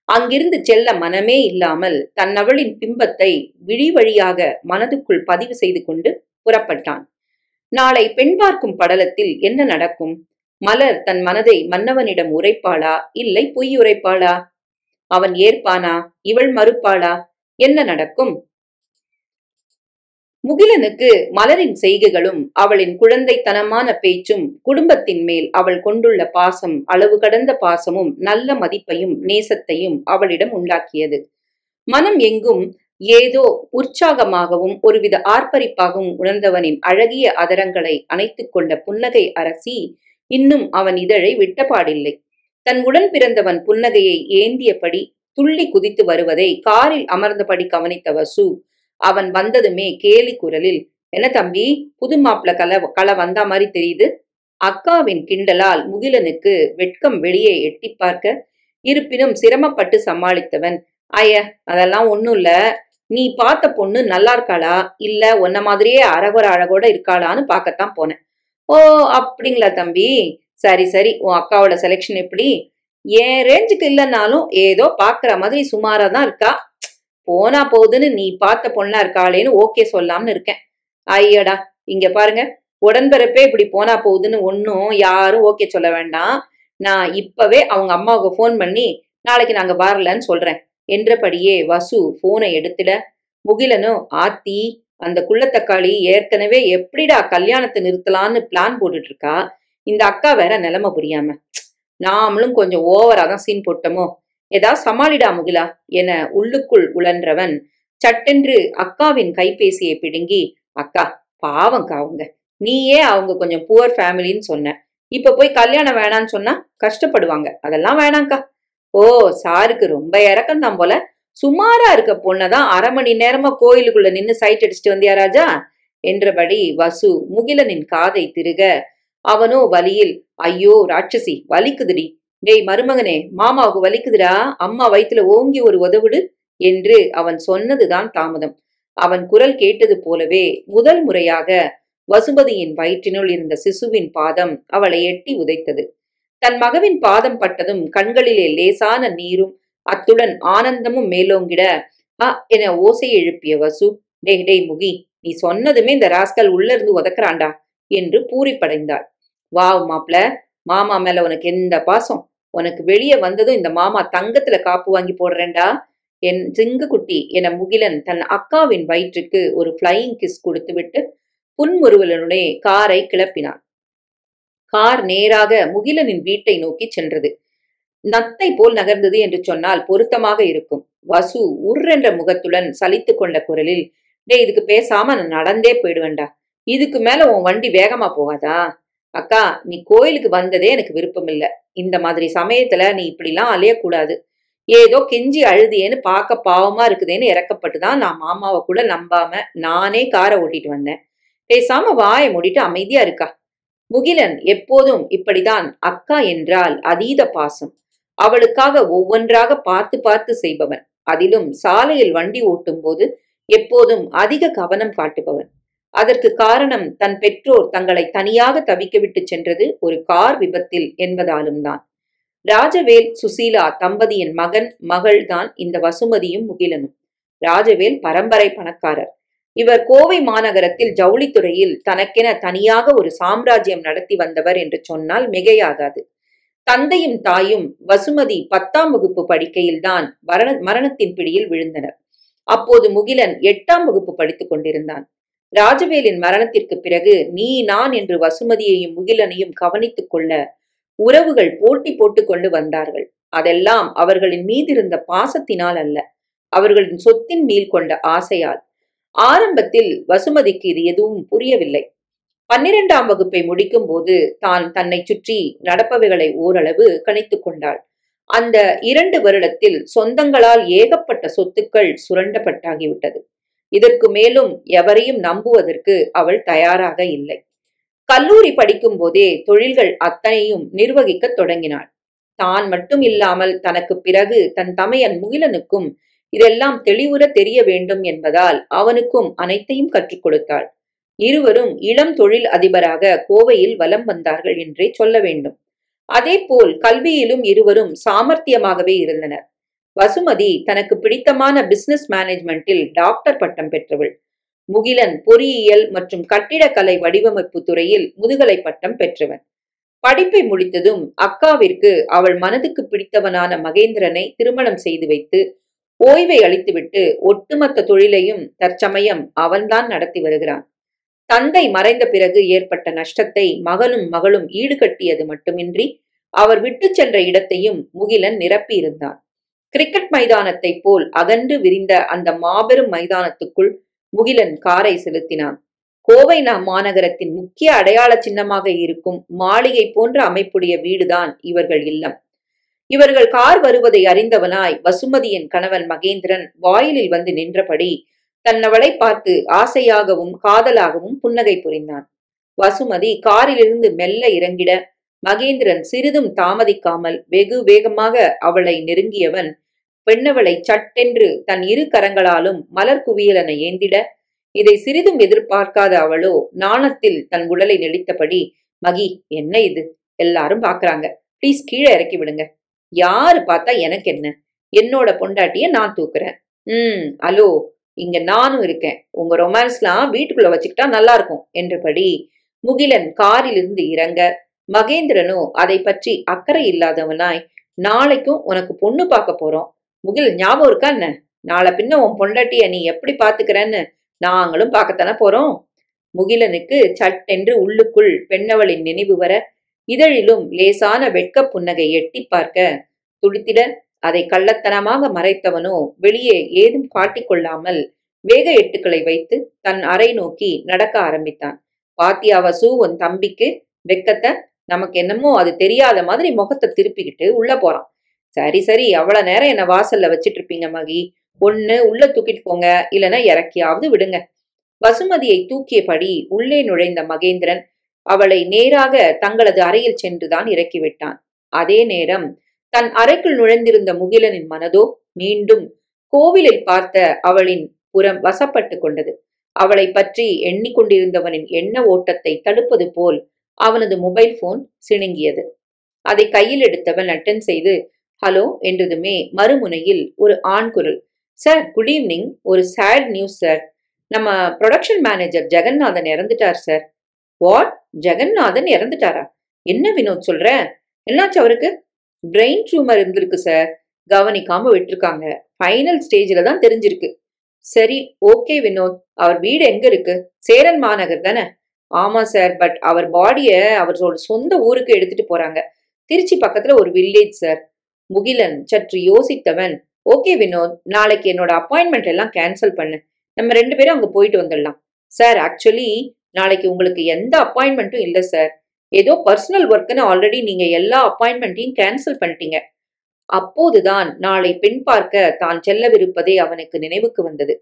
அங்கிருந்து செல்ல மனமே இல்லாமல் தன்னவளின் பிம்பத்தை விழி வழியாக மனதுக்குள் பதிவு செய்து கொண்டு புறப்பட்டான். நாளை பெண் பார்க்கும் படலத்தில் என்ன நடக்கும்? மலர் தன் மனதை மன்னவனிடம் உரைப்பாளா, இல்லை பொய் உரைப்பாளா? அவன் ஏற்பானா, இவள் மறுப்பாளா? என்ன நடக்கும்? முகிலனுக்கு மலரின் செய்கைகளும் அவளின் குழந்தைத்தனமான பேச்சும் குடும்பத்தின் மேல் அவள் கொண்டுள்ள பாசம், அளவு கடந்த பாசமும் நல்ல மதிப்பையும் நேசத்தையும் அவளிடம் உண்டாக்கியது. மனம் எங்கும் ஏதோ உற்சாகமாகவும் ஒருவித ஆர்ப்பரிப்பாகவும் உணர்ந்தவனின் அழகிய அதரங்களை அணைத்துக் கொண்ட புன்னகை அரசி இன்னும் அவன் இதழை விட்டபாடில்லை. தன் உடன் பிறந்தவன் புன்னகையை ஏந்தியபடி துள்ளி குதித்து வருவதை காரில் அமர்ந்தபடி கவனித்த வசு அவன் வந்ததுமே கேலி குரலில், என்ன தம்பி, புது மாப்பிள களை வந்தா மாதிரி தெரியுது? அக்காவின் கிண்டலால் முகிலனுக்கு வெட்கம் வெளியே எட்டி பார்க்க, இருப்பினும் சிரமப்பட்டு சமாளித்தவன், ஐய அதெல்லாம் ஒண்ணும் இல்ல, நீ பார்த்த பொண்ணு நல்லா இருக்காளா இல்ல உன்ன மாதிரியே அரகுற அழகோட இருக்காளான்னு பார்க்கத்தான் போனேன். ஓ அப்படிங்களா தம்பி, சரி சரி, உன் அக்காவோட செலெக்ஷன் எப்படி? என் ரேஞ்சுக்கு இல்லைன்னாலும் ஏதோ பாக்குற மாதிரி சுமாரா தான் இருக்கா. போனா போகுதுன்னு நீ பார்த்த பொண்ணா இருக்காளேன்னு ஓகே சொல்லாம்னு இருக்கேன். ஐயடா, இங்க பாருங்க, உடன்பிறப்பே இப்படி போனா போகுதுன்னு ஒன்னும் யாரும் ஓகே சொல்ல வேண்டாம். நான் இப்பவே அவங்க அம்மாவுக்கு போன் பண்ணி நாளைக்கு நாங்க வரலன்னு சொல்றேன் என்றபடியே வசு போனை எடுத்துட, முகிலனும் ஆத்தி அந்த குள்ளத்தக்காளி ஏற்கனவே எப்படிடா கல்யாணத்தை நிறுத்தலான்னு பிளான் போட்டுட்டு இருக்கா, இந்த அக்கா வேற நிலைமை புரியாம, நாமளும் கொஞ்சம் ஓவரா தான் சீன் போட்டோமோ, ஏதா சமாளிடா முகிலா என உள்ளுக்குள் உழன்றவன் சட்டென்று அக்காவின் கைபேசியை பிடுங்கி, அக்கா பாவங்கா அவங்க, நீயே அவங்க கொஞ்சம் புவர் ஃபேமிலின்னு சொன்ன, இப்ப போய் கல்யாணம் வேணான்னு சொன்னா கஷ்டப்படுவாங்க, அதெல்லாம் வேணாங்க்கா. ஓ சாருக்கு ரொம்ப இறக்கம் தான் போல, சுமாரா இருக்க பொண்ணதான் 1/2 மணி நேரமா கோயிலுக்குள்ள நின்னு சைட் அடிச்சுட்டு வந்தியா ராஜா என்றபடி வசு முகிலனின் காதை திருக, அவனோ வலியில், ஐயோ ராட்சசி வலிக்குதுடி, டேய் மருமகனே மாமாவுக்கு வலிக்குதுடா, அம்மா வயிற்றுல ஓங்கி ஒரு உதவுடு என்று அவன் சொன்னதுதான் தாமதம். அவன் குரல் கேட்டது போலவே முதல் முறையாக வசுமதியின் வயிற்றினுள் இருந்த சிசுவின் பாதம் அவளை எட்டி உதைத்தது. தன் மகவின் பாதம் பட்டதும் கண்களிலே லேசான நீரும் அத்துடன் ஆனந்தமும் மேலோங்கிட அ என ஓசை எழுப்பிய வசு, டேய் டேய் முகி, நீ சொன்னதுமே இந்த ராஸ்கல் உள்ள இருந்து உதக்குறான்டா என்று பூரிப்படைந்தாள். வாவ் மாப்ள, மாமா மேல உனக்கு எந்த பாசம், உனக்கு வெளியே வந்ததும் இந்த மாமா தங்கத்துல காப்பு வாங்கி போடுறேன்டா என் சிங்கு குட்டி என முகிலன் தன் அக்காவின் வயிற்றுக்கு ஒரு பிளையிங் கிஸ் கொடுத்துவிட்டு புன்முறுவலனுடைய காரை கிளப்பினான். கார் நேராக முகிலனின் வீட்டை நோக்கி சென்றது. நத்தை போல் நகர்ந்தது என்று சொன்னால் பொருத்தமாக இருக்கும். வசு உர்ரென்ற முகத்துடன் சலித்து கொண்ட குரலில், டே இதுக்கு பேசாம நான் நடந்தே போயிடுவேண்டா, இதுக்கு மேல உன் வண்டி வேகமா போகாதா? அக்கா நீ கோயிலுக்கு வந்ததே எனக்கு விருப்பம் இல்ல, இந்த மாதிரி சமயத்துல நீ இப்படிலாம் அலையக்கூடாது, ஏதோ கெஞ்சி அழுதியேன்னு பார்க்க பாவமா இருக்குதேன்னு இறக்கப்பட்டுதான் நான் மாமாவை கூட நம்பாம நானே காரை ஓட்டிட்டு வந்தேன், பேசாம வாயை மூடிட்டு அமைதியா இருக்கா. முகிலன் எப்போதும் இப்படிதான். அக்கா என்றால் அதீத பாசம், அவளுக்காக ஒவ்வொன்றாக பார்த்து பார்த்து செய்பவன், அதிலும் சாலையில் வண்டி ஓட்டும் போது எப்போதும் அதிக கவனம் காட்டுபவன். அதற்கு காரணம் தன் பெற்றோர் தங்களை தனியாக தவிக்க விட்டு சென்றது ஒரு கார் விபத்தில் என்பதாலும் தான். ராஜவேல் சுசீலா தம்பதியின் மகன் மகள் தான் இந்த வசுமதியும் முகிலனும். ராஜவேல் பரம்பரை பணக்காரர். இவர் கோவை மாநகரத்தில் ஜவுளித்துறையில் தனக்கென தனியாக ஒரு சாம்ராஜ்யம் நடத்தி வந்தவர் என்று சொன்னால் மிகையாகாது. தந்தையும் தாயும் வசுமதி 10ஆம் வகுப்பு படிக்கையில்தான் மரணத்தின் பிடியில் விழுந்தனர். அப்போது முகிலன் 8ஆம் வகுப்பு படித்துக் கொண்டிருந்தான். ராஜவேலின் மரணத்திற்கு பிறகு நீ நான் என்று வசுமதியையும் முகிலனையும் கவனித்துக் கொள்ள உறவுகள் போட்டி போட்டுக் கொண்டு வந்தார்கள். அதெல்லாம் அவர்களின் மீதிருந்த பாசத்தினால் அல்ல, அவர்களின் சொத்தின் மேல் கொண்ட ஆசையால். ஆரம்பத்தில் வசுமதிக்கு இது எதுவும் புரியவில்லை. 12ஆம் வகுப்பை முடிக்கும் போது தான் தன்னை சுற்றி நடப்பவைகளை ஓரளவு கணித்துக் கொண்டாள். அந்த 2 வருடத்தில் சொந்தங்களால் ஏகப்பட்ட சொத்துக்கள் சுரண்டப்பட்டாகிவிட்டது. இதற்கு மேலும் எவரையும் நம்புவதற்கு அவள் தயாராக இல்லை. கல்லூரி படிக்கும் போதே தொழில்கள் அத்தனையும் நிர்வகிக்க தொடங்கினாள். தான் மட்டும் இல்லாமல் தனக்கு பிறகு தன் தமையன் முகிலனுக்கும் இதெல்லாம் தெளிவுற தெரிய வேண்டும் என்பதால் அவனுக்கும் அனைத்தையும் கற்றுக் கொடுத்தாள். இருவரும் இளம் தொழில் அதிபராக கோவையில் வலம் வந்தார்கள் என்றே சொல்ல வேண்டும். அதேபோல் கல்வியிலும் இருவரும் சாமர்த்தியமாகவே இருந்தனர். வசுமதி தனக்கு பிடித்தமான பிசினஸ் மேனேஜ்மெண்டில் டாக்டர் பட்டம் பெற்றவள். முகிலன் பொறியியல் மற்றும் கட்டிடக்கலை வடிவமைப்பு துறையில் முதுகலை பட்டம் பெற்றவன். படிப்பை முடித்ததும் அக்காவிற்கு அவள் மனதுக்கு பிடித்தவனான மகேந்திரனை திருமணம் செய்து வைத்து ஓய்வை அளித்துவிட்டு ஒட்டுமொத்த தொழிலையும் தற்சமயம் அவன்தான் நடத்தி வருகிறான். தந்தை மறைந்த பிறகு ஏற்பட்ட நஷ்டத்தை மகனும் மகளும் ஈடுகட்டியது மட்டுமின்றி அவர் விட்டு சென்ற இடத்தையும் முகிலன் நிரப்பியிருந்தான். கிரிக்கெட் மைதானத்தை போல் அகன்று விரிந்த அந்த மாபெரும் மைதானத்துக்குள் முகிலன் காரை செலுத்தினான். கோவை மாநகரத்தின் முக்கிய அடையாள சின்னமாக இருக்கும் மாளிகை போன்ற அமைப்புடைய வீடுதான் இவர்கள் இல்லம். இவர்கள் கார் வருவதை அறிந்தவனாய் வசுமதியின் கணவன் மகேந்திரன் வாயிலில் வந்து நின்றபடி தன்னவளை பார்த்து ஆசையாகவும் காதலாகவும் புன்னகை புரிந்தான். வசுமதி காரிலிருந்து மெல்ல இறங்கிட மகேந்திரன் சிறிதும் தாமதிக்காமல் வெகு வேகமாக அவளை நெருங்கியவன் பெண்ணவளை சட்டென்று தன் இரு கரங்களாலும் மலர் குவியலென ஏந்திட, இதை சிறிதும் எதிர்பார்க்காத அவளோ நாணத்தில் தன் உடலை நெளித்தபடி, மகி, என்ன இது? எல்லாரும் பாக்குறாங்க, ப்ளீஸ் கீழே இறக்கி விடுங்க. யாரு பார்த்தா எனக்கு என்ன? என்னோட பொண்டாட்டிய நான் தூக்குறேன். அலோ, இங்க நானும் இருக்கேன். உங்க ரொமான்ஸ்லாம் வீட்டுக்குள்ள வச்சுக்கிட்டா நல்லா இருக்கும் என்றபடி முகிலன் காரிலிருந்து இறங்க, மகேந்திரனோ அதை பற்றி அக்கறை இல்லாதவனாய், நாளைக்கும் உனக்கு பொண்ணு பார்க்க போறோம். முகில், ஞாபகம் இருக்கா என்ன? நாளை பின்ன உன் பொண்டாட்டிய நீ எப்படி பாத்துக்கிறன்னு நாங்களும் பார்க்கத்தானே போறோம். முகிலனுக்கு சட்டென்று உள்ளுக்குள் பெண்ணவளின் நினைவு வர, இதழிலும் லேசான வெட்க புன்னகை எட்டி பார்க்க துடித்திட, அதை கள்ளத்தனமாக மறைத்தவனோ வெளியே ஏதும் காட்டிக்கொள்ளாமல் வேக எட்டுக்களை வைத்து தன் அறை நோக்கி நடக்க ஆரம்பித்தான். பாத்தியா வசு, உன் தம்பிக்கு வெக்கத்தை? நமக்கு என்னமோ அது தெரியாத மாதிரி முகத்தை திருப்பிக்கிட்டு உள்ள போறான். சரி சரி, அவ்வளவு நேரம் என்ன வாசல்ல வச்சிட்டு இருப்பீங்க மகி? ஒண்ணு உள்ள தூக்கிட்டு போங்க, இல்லைன்னா இறக்கியாவது விடுங்க. வசுமதியை தூக்கியபடி உள்ளே நுழைந்த மகேந்திரன் அவளை நேராக தங்களது அறையில் சென்றுதான் இறக்கிவிட்டான். அதே நேரம் தன் அறைக்குள் நுழைந்திருந்த முகிலனின் மனதோ மீண்டும் கோவிலில் பார்த்த அவளின் புறம் வசப்பட்டு கொண்டது. அவளை பற்றி எண்ணிக்கொண்டிருந்தவனின் எண்ண ஓட்டத்தை தடுப்பது போல் அவனது மொபைல் போன் சிணுங்கியது. அதை கையில் எடுத்தவன் அட்டன் செய்து ஹலோ என்றதுமே மறுமுனையில் ஒரு ஆண் குரல், சார், குட் ஈவினிங். ஒரு சேட் நியூஸ் சார். நம்ம ப்ரொடக்ஷன் மேனேஜர் ஜெகநாதன் இறந்துட்டார் சார். வாட்? ஜெகநாதன் இறந்துட்டாரா? என்ன வினோத் சொல்ற? என்னாச்சு அவருக்கு? பிரெயின் டியூமர் இருந்திருக்கு சார். கவனிக்காம விட்டுருக்காங்க. ஃபைனல் ஸ்டேஜில் தான் தெரிஞ்சிருக்கு. சரி, ஓகே வினோத். அவர் வீடு எங்க இருக்கு? சேரன் மாநகர் தானே? ஆமா சார், பட் அவர் பாடிய அவரோட சொந்த ஊருக்கு எடுத்துட்டு போறாங்க. திருச்சி பக்கத்துல ஒரு வில்லேஜ் சார். முகிலன் சற்று யோசித்தவன், ஓகே வினோத், நாளைக்கு என்னோட அப்பாயின்மெண்ட் எல்லாம் கேன்சல் பண்ணு. நம்ம 2 பேரும் அங்க போயிட்டு வந்துடலாம். சார், ஆக்சுவலி நாளைக்கு உங்களுக்கு எந்த அப்பாயின்மெண்ட்டும் இல்லை சார். ஏதோ பர்சனல் ஒர்க்குன்னு ஆல்ரெடி நீங்க எல்லா அப்பாயின்மெண்ட்டையும் கேன்சல் பண்ணிட்டீங்க. அப்போதுதான் நாளை பெண் பார்க்க தான் செல்லவிருப்பதே அவனுக்கு நினைவுக்கு வந்தது.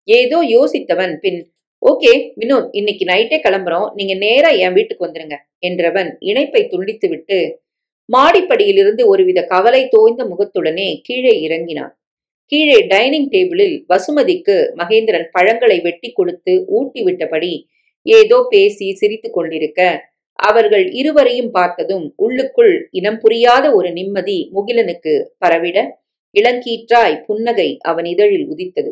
ஏதோ யோசித்தவன் பின், ஓகே வினோத், இன்னைக்கு நைட்டே கிளம்புறோம். நீங்க நேரா என் வீட்டுக்கு வந்துருங்க என்றவன் இணைப்பை துண்டித்து விட்டு மாடிப்படியிலிருந்து ஒருவித கவலை தோய்ந்த முகத்துடனே கீழே இறங்கினான். கீழே டைனிங் டேபிளில் வசுமதிக்கு மகேந்திரன் பழங்களை வெட்டி கொடுத்து ஊட்டி விட்டபடி ஏதோ பேசி சிரித்து கொண்டிருக்க, அவர்கள் இருவரையும் பார்த்ததும் உள்ளுக்குள் இனம் புரியாத ஒரு நிம்மதி முகிலனுக்கு பரவிட, இளங்கீற்றாய் புன்னகை அவன் இதழில் உதித்தது.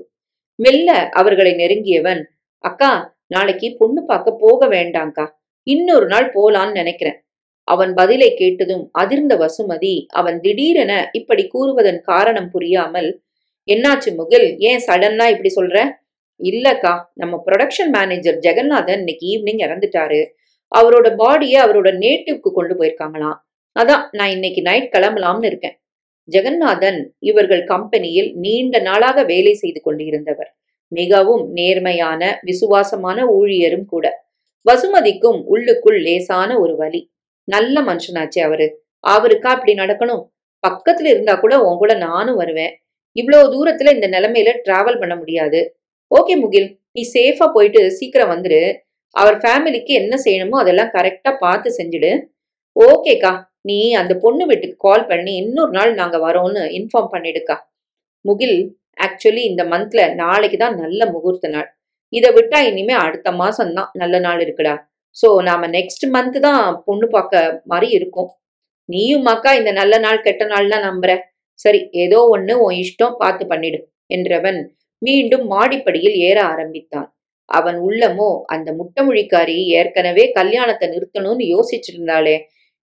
மெல்ல அவர்களை நெருங்கியவன், அக்கா, நாளைக்கு பொண்ணு பார்க்க போக வேண்டாங்க்கா, இன்னொரு நாள் போலான்னு நினைக்கிறேன். அவன் பதிலை கேட்டதும் அதிர்ந்த வசுமதி அவன் திடீரென இப்படி கூறுவதன் காரணம் புரியாமல், என்னாச்சு முகில், ஏன் சடன்னா இப்படி சொல்ற? இல்லக்கா, நம்ம ப்ரொடக்ஷன் மேனேஜர் ஜெகநாதன் இன்னைக்கு ஈவினிங் இறந்துட்டாரு. அவரோட பாடியை அவரோட நேட்டிவ்க்கு கொண்டு போயிருக்காங்களாம். அதான் நான் இன்னைக்கு நைட் கிளம்பலாம்னு இருக்கேன். ஜெகநாதன் இவர்கள் கம்பெனியில் நீண்ட நாளாக வேலை செய்து கொண்டிருந்தவர். மிகவும் நேர்மையான விசுவாசமான ஊழியரும் கூட. வசுமதிக்கும் உள்ளுக்குள் லேசான ஒரு வலி. நல்ல மனுஷனாச்சே அவரு. அவருக்கா அப்படி நடக்கணும்? பக்கத்துல இருந்தா கூட உன் கூட நானும் வருவேன். இவ்வளவு தூரத்துல இந்த நிலைமையில டிராவல் பண்ண முடியாது. ஓகே முகில், நீ சேஃபா போயிட்டு சீக்கிரம் வந்துடு. அவர் ஃபேமிலிக்கு என்ன செய்யணுமோ அதெல்லாம் கரெக்டா பார்த்து செஞ்சுடு. ஓகேக்கா, நீ அந்த பொண்ணு வீட்டுக்கு கால் பண்ணி இன்னொரு நாள் நாங்க வரோம்னு இன்ஃபார்ம் பண்ணிடுக்கா. முகில், ஆக்சுவலி இந்த மந்த்ல நாளைக்கு தான் நல்ல முகூர்த்த நாள். இதை விட்டா இனிமே அடுத்த மாசம் தான் நல்ல நாள் இருக்குடா. ஸோ நாம நெக்ஸ்ட் மந்த் தான் பொண்ணு பார்க்க மாதிரி இருக்கும். நீயும் அக்கா இந்த நல்ல நாள் கெட்ட நாள்லாம் நம்புற. சரி, ஏதோ ஒண்ணு உன் இஷ்டம், பார்த்து பண்ணிடு என்றவன் மீண்டும் மாடிப்படியில் ஏற ஆரம்பித்தான். அவன் உள்ளமோ அந்த முட்டமொழிக்காரி ஏற்கனவே கல்யாணத்தை நிறுத்தணும்னு யோசிச்சுட்டு இருந்தாளே,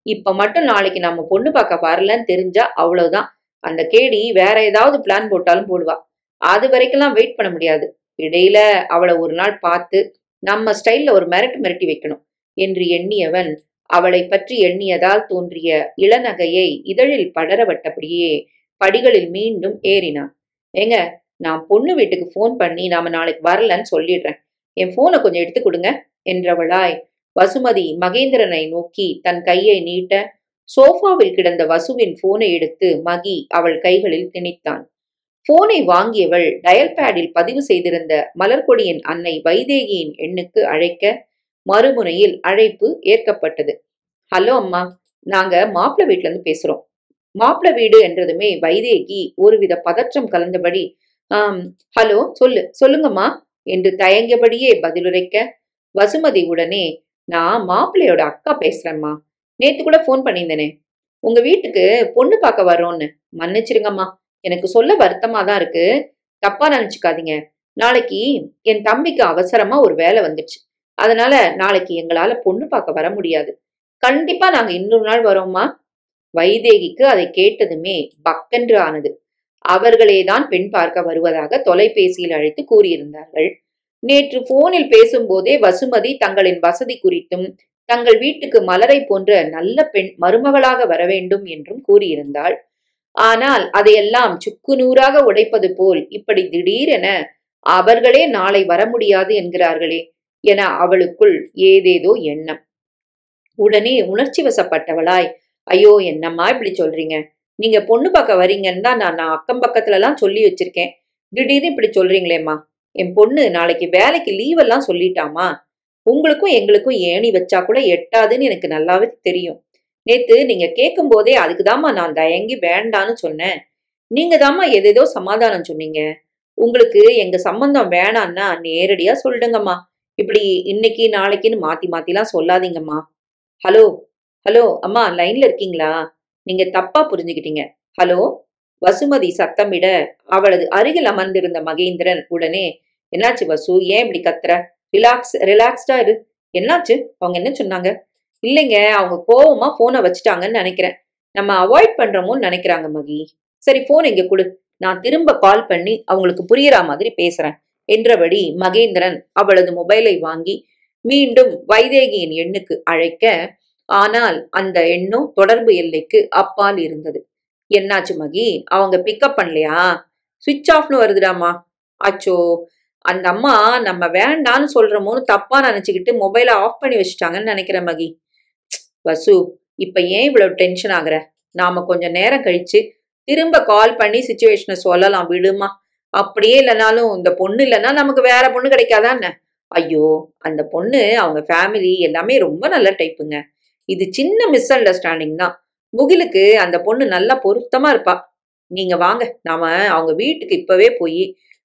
இப்ப மட்டும் நாளைக்கு நம்ம பொண்ணு பார்க்க வரலன்னு தெரிஞ்சா அவ்வளவுதான். அந்த கேடி வேற ஏதாவது பிளான் போட்டாலும் போடுவா. அது வரைக்கெல்லாம் வெயிட் பண்ண முடியாது. இடையில அவளை ஒரு நாள் பார்த்து நம்ம ஸ்டைல்ல ஒரு மிரட்டி வைக்கணும் என்று எண்ணியவன் அவளை பற்றி எண்ணியதால் தோன்றிய இளநகையை இதழில் படரவட்டபடியே படிகளில் மீண்டும் ஏறினான். ஏங்க, நான் பொண்ணு வீட்டுக்கு போன் பண்ணி நாம நாளைக்கு வரலன்னு சொல்லிடுறேன். என் போனை கொஞ்சம் எடுத்து கொடுங்க என்றவளாய் வசுமதி மகேந்திரனை நோக்கி தன் கையை நீட்ட சோஃபாவில் கிடந்த வசுவின் போனை எடுத்து மகி அவள் கைகளில் திணித்தான். போனை வாங்கியவள் டயல் பேடில் பதிவு செய்திருந்த மலர்கொடியின் அன்னை வைதேகியின் எண்ணுக்கு அழைக்க மறுமுனையில் அழைப்பு ஏற்கப்பட்டது. ஹலோ அம்மா, நாங்க மாப்பிள்ளை வீட்டுல இருந்து பேசுறோம். மாப்பிள்ளை வீடு என்றதுமே வைதேகி ஒருவித பதற்றம் கலந்தபடி ஹலோ சொல்லுங்கம்மா என்று தயங்கியபடியே பதிலுரைக்க வசுமதி உடனே நான் மாப்பிள்ளையோட அக்கா பேசுறேம்மா. நேத்து கூட போன் பண்ணியிருந்தேனே, உங்க வீட்டுக்கு பொண்ணு பார்க்க வரோன்னு. மன்னிச்சிருங்கம்மா, எனக்கு சொல்ல வருத்தமா தான் இருக்கு, தப்பா நினைச்சுக்காதீங்க. நாளைக்கு என் தம்பிக்கு அவசரமா ஒரு வேலை வந்துடுச்சு. அதனால நாளைக்கு எங்களால பொண்ணு பார்க்க வர முடியாது. கண்டிப்பா நாங்க இன்னொரு நாள் வரோம்மா. வைதேகிக்கு அதை கேட்டதுமே பக்கென்று ஆனது. அவர்களேதான் பெண் பார்க்க வருவதாக தொலைபேசியில் அழைத்து கூறியிருந்தார்கள். நேற்று போனில் பேசும்போதே வசுமதி தங்களின் வசதி குறித்தும் தங்கள் வீட்டுக்கு மலரை போன்ற நல்ல பெண் மருமகளாக வர வேண்டும் என்றும் கூறியிருந்தாள். ஆனால் அதையெல்லாம் சுக்கு நூறாக உடைப்பது போல் இப்படி திடீரென அவர்களே நாளை வர முடியாது என்கிறார்களே என அவளுக்குள் ஏதேதோ எண்ணம். உடனே உணர்ச்சி வசப்பட்டவளாய், ஐயோ என்னம்மா இப்படி சொல்றீங்க? நீங்க பொண்ணு பார்க்க வரீங்கன்னு தான் நான் அக்கம் பக்கத்துல எல்லாம் சொல்லி வச்சிருக்கேன். திடீர்னு இப்படி சொல்றீங்களேம்மா. என் பொண்ணு நாளைக்கு வேலைக்கு லீவ் எல்லாம் சொல்லிட்டாமா. உங்களுக்கும் எங்களுக்கும் ஏணி வச்சா கூட எட்டாதுன்னு எனக்கு நல்லாவே தெரியும். நேத்து நீங்க கேட்கும் போதே அதுக்குதாம்மா நான் தயங்கி வேண்டான்னு சொன்னேன். நீங்க தாம்மா எதேதோ சமாதானம் சொன்னீங்க. உங்களுக்கு எங்க சம்பந்தம் வேணான்னா நேரடியா சொல்லுங்கம்மா. இப்படி இன்னைக்கு நாளைக்குன்னு மாத்தி மாத்திலாம் சொல்லாதீங்கம்மா. ஹலோ ஹலோ அம்மா, லைன்ல இருக்கீங்களா? நீங்க தப்பா புரிஞ்சுக்கிட்டீங்க. ஹலோ. வசுமதி சத்தமிட அவளது அருகில் அமர்ந்திருந்த மகேந்திரன் உடனே, என்னாச்சு வசு, ஏன் இப்படி கத்துற? ரிலாக்ஸ்டா இரு. என்னாச்சு? அவங்க என்ன சொன்னாங்க? இல்லைங்க, அவங்க கோவமா போனை வச்சுட்டாங்கன்னு நினைக்கிறேன். நம்ம அவாய்ட் பண்றோமோன்னு நினைக்கிறாங்க மகி. சரி, போன் இங்க கொடு, நான் திரும்ப கால் பண்ணி அவங்களுக்கு புரியற மாதிரி பேசுறேன் என்றபடி மகேந்திரன் அவளது மொபைலை வாங்கி மீண்டும் வைதேகியின் எண்ணுக்கு அழைக்க, ஆனால் அந்த எண்ணும் தொடர்பு எல்லைக்கு அப்பால் இருந்தது. என்னாச்சு மகி, அவங்க பிக்கப் பண்ணலையா? சுவிட்ச் ஆஃப்னு வருதுடாமா. அச்சோ, அந்த அம்மா நம்ம வேண்டான்னு சொல்றோமோன்னு தப்பா நினைச்சுக்கிட்டு மொபைலை ஆஃப் பண்ணி வச்சுட்டாங்கன்னு நினைக்கிறேன் மகி. வசு, இப்ப ஏன் இவ்வளவு டென்ஷன் ஆகுற? நாம கொஞ்சம் நேரம் கழிச்சு திரும்ப கால் பண்ணி சிச்சுவேஷனை சொல்லலாம், விடுமா. அப்படியே இல்லைனாலும் இந்த பொண்ணு இல்லைன்னா நமக்கு வேற பொண்ணு கிடைக்காதான்னு. ஐயோ, அந்த பொண்ணு அவங்க ஃபேமிலி எல்லாமே ரொம்ப நல்ல டைப்புங்க. இது சின்ன மிஸ் அண்டர்ஸ்டாண்டிங் தான். முகிலுக்கு அந்த பொண்ணு நல்லா பொருத்தமா இருப்பா. நீங்க வாங்க, நாம அவங்க வீட்டுக்கு இப்பவே போய்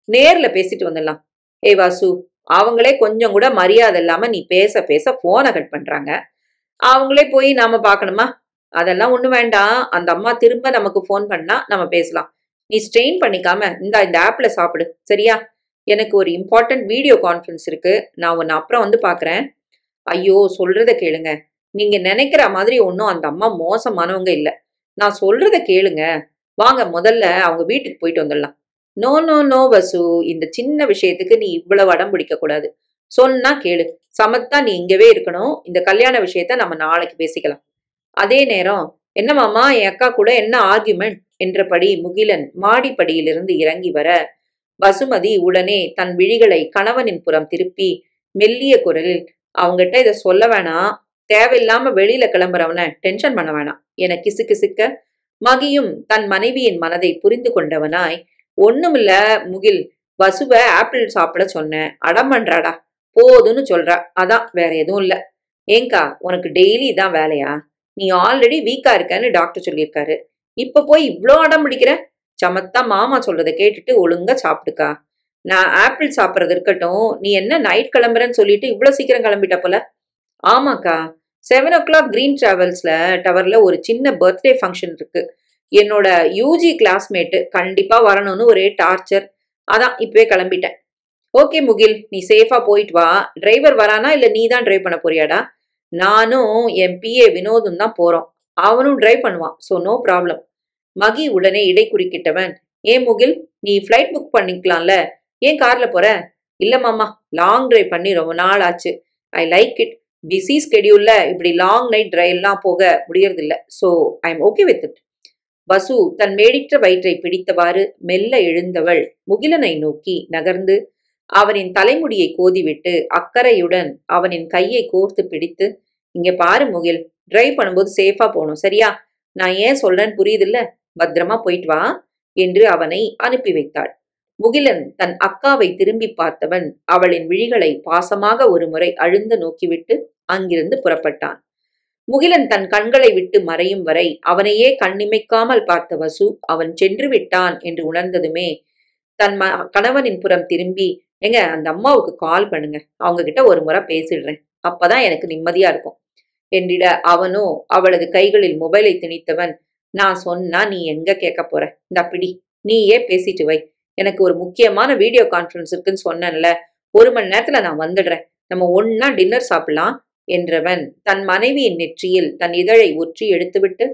நேர்ல பேசிட்டு வந்துடலாம். ஏய் வாசு, அவங்களே கொஞ்சம் கூட மரியாதை இல்லாம நீ பேச பேச போனை கட் பண்றாங்க. அவங்களே போய் நாம பாக்கணுமா? அதெல்லாம் ஒண்ணு வேண்டாம். அந்த அம்மா திரும்ப நமக்கு போன் பண்ணா நம்ம பேசலாம். நீ ஸ்ட்ரெயின் பண்ணிக்காம இந்த ஆப்ல சாப்பிடு, சரியா? எனக்கு ஒரு இம்பார்ட்டன்ட் வீடியோ கான்ஃபரன்ஸ் இருக்கு. நான் உன்னை அப்புறம் வந்து பாக்குறேன். ஐயோ, சொல்றத கேளுங்க. நீங்க நினைக்கிற மாதிரி ஒன்றும் அந்த அம்மா மோசமானவங்க இல்ல. நான் சொல்றத கேளுங்க. வாங்க, முதல்ல அவங்க வீட்டுக்கு போயிட்டு வந்துடலாம். நோ நோ நோ வசு, இந்த சின்ன விஷயத்துக்கு நீ இவ்வளவு அடம் பிடிக்க கூடாது. சொன்னா கேளு. சமத்தா நீ இங்கவே இருக்கணும். இந்த கல்யாண விஷயத்த நம்ம நாளைக்கு பேசிக்கலாம். அதே நேரம், என்ன மாமா, என் அக்கா கூட என்ன ஆர்கியூமெண்ட் என்றபடி முகிலன் மாடிப்படியிலிருந்து இறங்கி வர வசுமதி உடனே தன் விழிகளை கணவனின் புறம் திருப்பி மெல்லிய குரலில், அவங்கிட்ட இதை சொல்ல வேணாம். தேவையில்லாம வெளியில கிளம்புறவன டென்ஷன் பண்ண வேணாம் என கிசு கிசுக்க, மகியும் தன் மனைவியின் மனதை புரிந்து கொண்டவனாய், ஒண்ணுமில்ல முகில், வசுவ ஆப்பிள் சாப்பிட சொன்னேன், அடம் பண்றாடா, போதுன்னு சொல்றா, அதான், வேற எதுவும் இல்ல. ஏங்கா, உனக்கு டெய்லி இதான் வேலையா? நீ ஆல்ரெடி வீக்கா இருக்கன்னு டாக்டர் சொல்லியிருக்காரு. இப்ப போய் இவ்ளோ அடம் பிடிக்கிற? சமத்தா மாமா சொல்றதை கேட்டுட்டு ஒழுங்கா சாப்பிட்டுக்கா. நான் ஆப்பிள் சாப்பிட்றது இருக்கட்டும், நீ என்ன நைட் கிளம்புறன்னு சொல்லிட்டு இவ்வளவு சீக்கிரம் கிளம்பிட்ட போல. ஆமாக்கா, 7 o'clock கிரீன் டிராவல்ஸ்ல டவர்ல ஒரு சின்ன பர்த்டே ஃபங்க்ஷன் இருக்கு. என்னோட யூஜி கிளாஸ்மேட்டு கண்டிப்பா வரணும்னு ஒரே டார்ச்சர். அதான் இப்பவே கிளம்பிட்டேன். ஓகே முகில், நீ சேஃபா போயிட்டு வா. டிரைவர் வரானா இல்ல நீ தான் டிரைவ் பண்ண போறியாடா? நானும் என் பிஏ வினோதும் தான் போறோம். அவனும் டிரைவ் பண்ணுவான். So no problem. மகி உடனே இடை குறுக்கிட்டவன், ஏன் முகில், நீ ஃப்ளைட் புக் பண்ணிக்கலாம்ல, ஏன் கார்ல போற? இல்ல மாமா, லாங் டிரைவ் பண்ணி ரொம்ப நாள் ஆச்சு. I like it. பிஸி ஸ்கெடியூல்ல இப்படி லாங் நைட் டிரைவ்லாம் போக முடியறதில்ல. So I am okay with it. Vasu தன் மேடிற்ற வயிற்றை பிடித்தவாறு மெல்ல எழுந்தவள் முகிலனை நோக்கி நகர்ந்து அவனின் தலைமுடியை கோதிவிட்டு அக்கறையுடன் அவனின் கையை கோர்த்து பிடித்து, இங்க பாரு முகில், டிரைவ் பண்ணும்போது சேஃபா போகணும், சரியா? நான் ஏன் சொல்றேன்னு புரியுதில்ல? பத்திரமா போயிட்டு வா என்று அவனை அனுப்பி வைத்தாள். முகிலன் தன் அக்காவை திரும்பி பார்த்தவன் அவளின் விழிகளை பாசமாக ஒருமுறை அழுந்த நோக்கிவிட்டு அங்கிருந்து புறப்பட்டான். முகிலன் தன் கண்களை விட்டு மறையும் வரை அவனையே கண்ணிமைக்காமல் பார்த்த வசு அவன் சென்று விட்டான் என்று உணர்ந்ததுமே தன் கணவனின் புறம் திரும்பி, ஏங்க அந்த அம்மாவுக்கு கால் பண்ணுங்க, அவங்க கிட்ட ஒரு முறை பேசிடுறேன், அப்பதான் எனக்கு நிம்மதியா இருக்கும் என்றிட அவனோ அவளது கைகளில் மொபைலை திணித்தவன், நான் சொன்னா நீ எங்க கேட்க போற, இந்த பிடி, நீயே பேசிட்டு வை, எனக்கு ஒரு முக்கியமான வீடியோ கான்ஃபரன்ஸ் இருக்குன்னு சொன்னேன்ல, 1 மணி நேரத்துல நான் வந்துடுறேன், நம்ம ஒன்னா டின்னர் சாப்பிடலாம் என்றவன் தன் மனைவியின் நெற்றியில் தன் இதழை ஒற்றி எடுத்துவிட்டு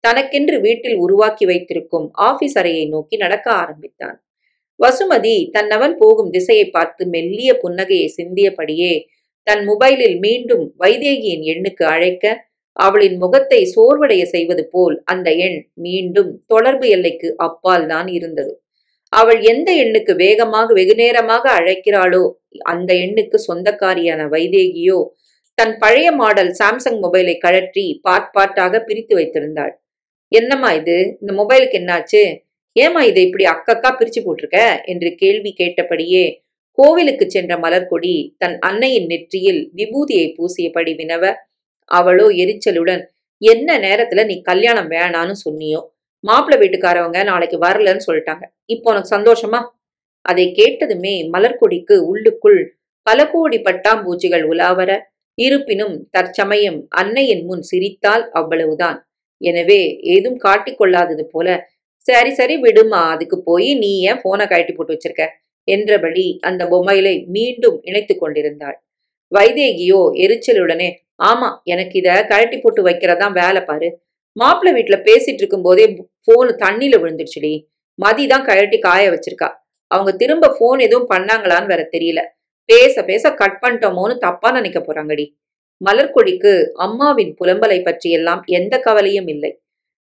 தனக்கென்று வீட்டில் உருவாக்கி வைத்திருக்கும் ஆபீஸ் அறையை நோக்கி நடக்க ஆரம்பித்தான். வசுமதி தன்னவன் போகும் திசையை பார்த்து மெல்லிய புன்னகையை சிந்தியபடியே தன் மொபைலில் மீண்டும் வைதேகியின் எண்ணுக்கு அழைக்க அவளின் முகத்தை சோர்வடைய செய்வது போல் அந்த எண் மீண்டும் தொடர்பு எல்லைக்கு அப்பால் தான் இருந்தது. அவள் எந்த எண்ணுக்கு வேகமாக வெகுநேரமாக அழைக்கிறாளோ அந்த எண்ணுக்கு சொந்தக்காரியான வைதேகியோ தன் பழைய மாடல் சாம்சங் மொபைலை கழற்றி பாட்டாக பிரித்து வைத்திருந்தாள். என்னம்மா இது, இந்த மொபைலுக்கு என்னாச்சு, ஏமா இதை இப்படி அக்கக்கா பிரிச்சு போட்டிருக்க என்று கேள்வி கேட்டபடியே கோவிலுக்கு சென்ற மலர்கொடி தன் அன்னையின் நெற்றியில் விபூதியை பூசியபடி வினவ, அவளோ எரிச்சலுடன், என்ன நேரத்துல நீ கல்யாணம் வேணான்னு சொன்னியோ, மாப்பிள்ளை வீட்டுக்காரவங்க நாளைக்கு வரலன்னு சொல்லிட்டாங்க, இப்போ உனக்கு சந்தோஷமா? அதை கேட்டதுமே மலர்கொடிக்கு உள்ளுக்குள் பல கோடி பட்டாம்பூச்சிகள் உலாவர, இருப்பினும் தற்சமயம் அன்னையின் முன் சிரித்தால் அவ்வளவுதான். எனவே ஏதும் காட்டிக்கொள்ளாதது போல, சரி சரி விடுமா, அதுக்கு போய் நீ ஏன் போனை கழட்டி போட்டு வச்சிருக்க என்றபடி அந்த பொம்மையிலை மீண்டும் இணைத்து கொண்டிருந்தாள். வைதேகியோ எரிச்சலுடனே, ஆமா, எனக்கு இத கழட்டி போட்டு வைக்கிறதான் வேலை பாரு, மாப்பிள்ளை வீட்டுல பேசிட்டு இருக்கும் போதே போனு தண்ணியில விழுந்துடுச்சுடி, மதிதான் கழட்டி காய வச்சிருக்கா, அவங்க திரும்ப போன் எதுவும் பண்ணாங்களான்னு வேற தெரியல, பேச பேச கட் பண்ணிட்டோமோன்னு தப்பா நினைக்க போறாங்கடி. மலர்கொடிக்கு அம்மாவின் புலம்பலை பற்றியெல்லாம் எந்த கவலையும் இல்லை.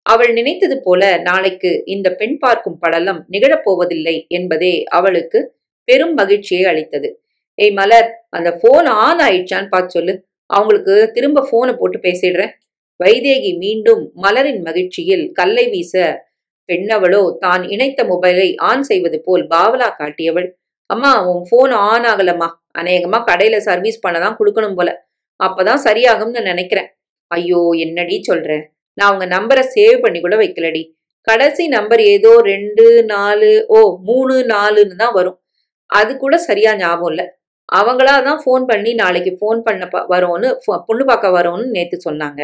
அவள் நினைத்தது போல நாளைக்கு இந்த பெண் பார்க்கும் படலம் நிகழப்போவதில்லை என்பதே அவளுக்கு பெரும் மகிழ்ச்சியை அளித்தது. ஏய் மலர், அந்த போன் ஆன் ஆயிடுச்சான்னு பார்த்து சொல்லு, அவங்களுக்கு திரும்ப போனை போட்டு பேசிடுறேன். வைதேகி மீண்டும் மலரின் மகிழ்ச்சியில் கல்லை வீச, பெண்ணவளோ தான் இணைத்த மொபைலை ஆன் செய்வது போல் பாவலா காட்டியவள், அம்மா உன் போன் ஆன் ஆகலம்மா, அநேகமா கடையில சர்வீஸ் பண்ணதான் கொடுக்கணும் போல, அப்பதான் சரியாகும்னு நினைக்கிறேன். ஐயோ என்னடி சொல்ற, நான் உங்க நம்பரை சேவ் பண்ணி கூட வைக்கலடி, கடைசி நம்பர் ஏதோ 2 4 3 4ன்னு தான் வரும், அது கூட சரியா ஞாபகம் இல்ல, அவங்களாதான் போன் பண்ணி நாளைக்கு போன் பண்ண வரோன்னு பொண்ணு பார்க்க வரோன்னு நேத்து சொன்னாங்க,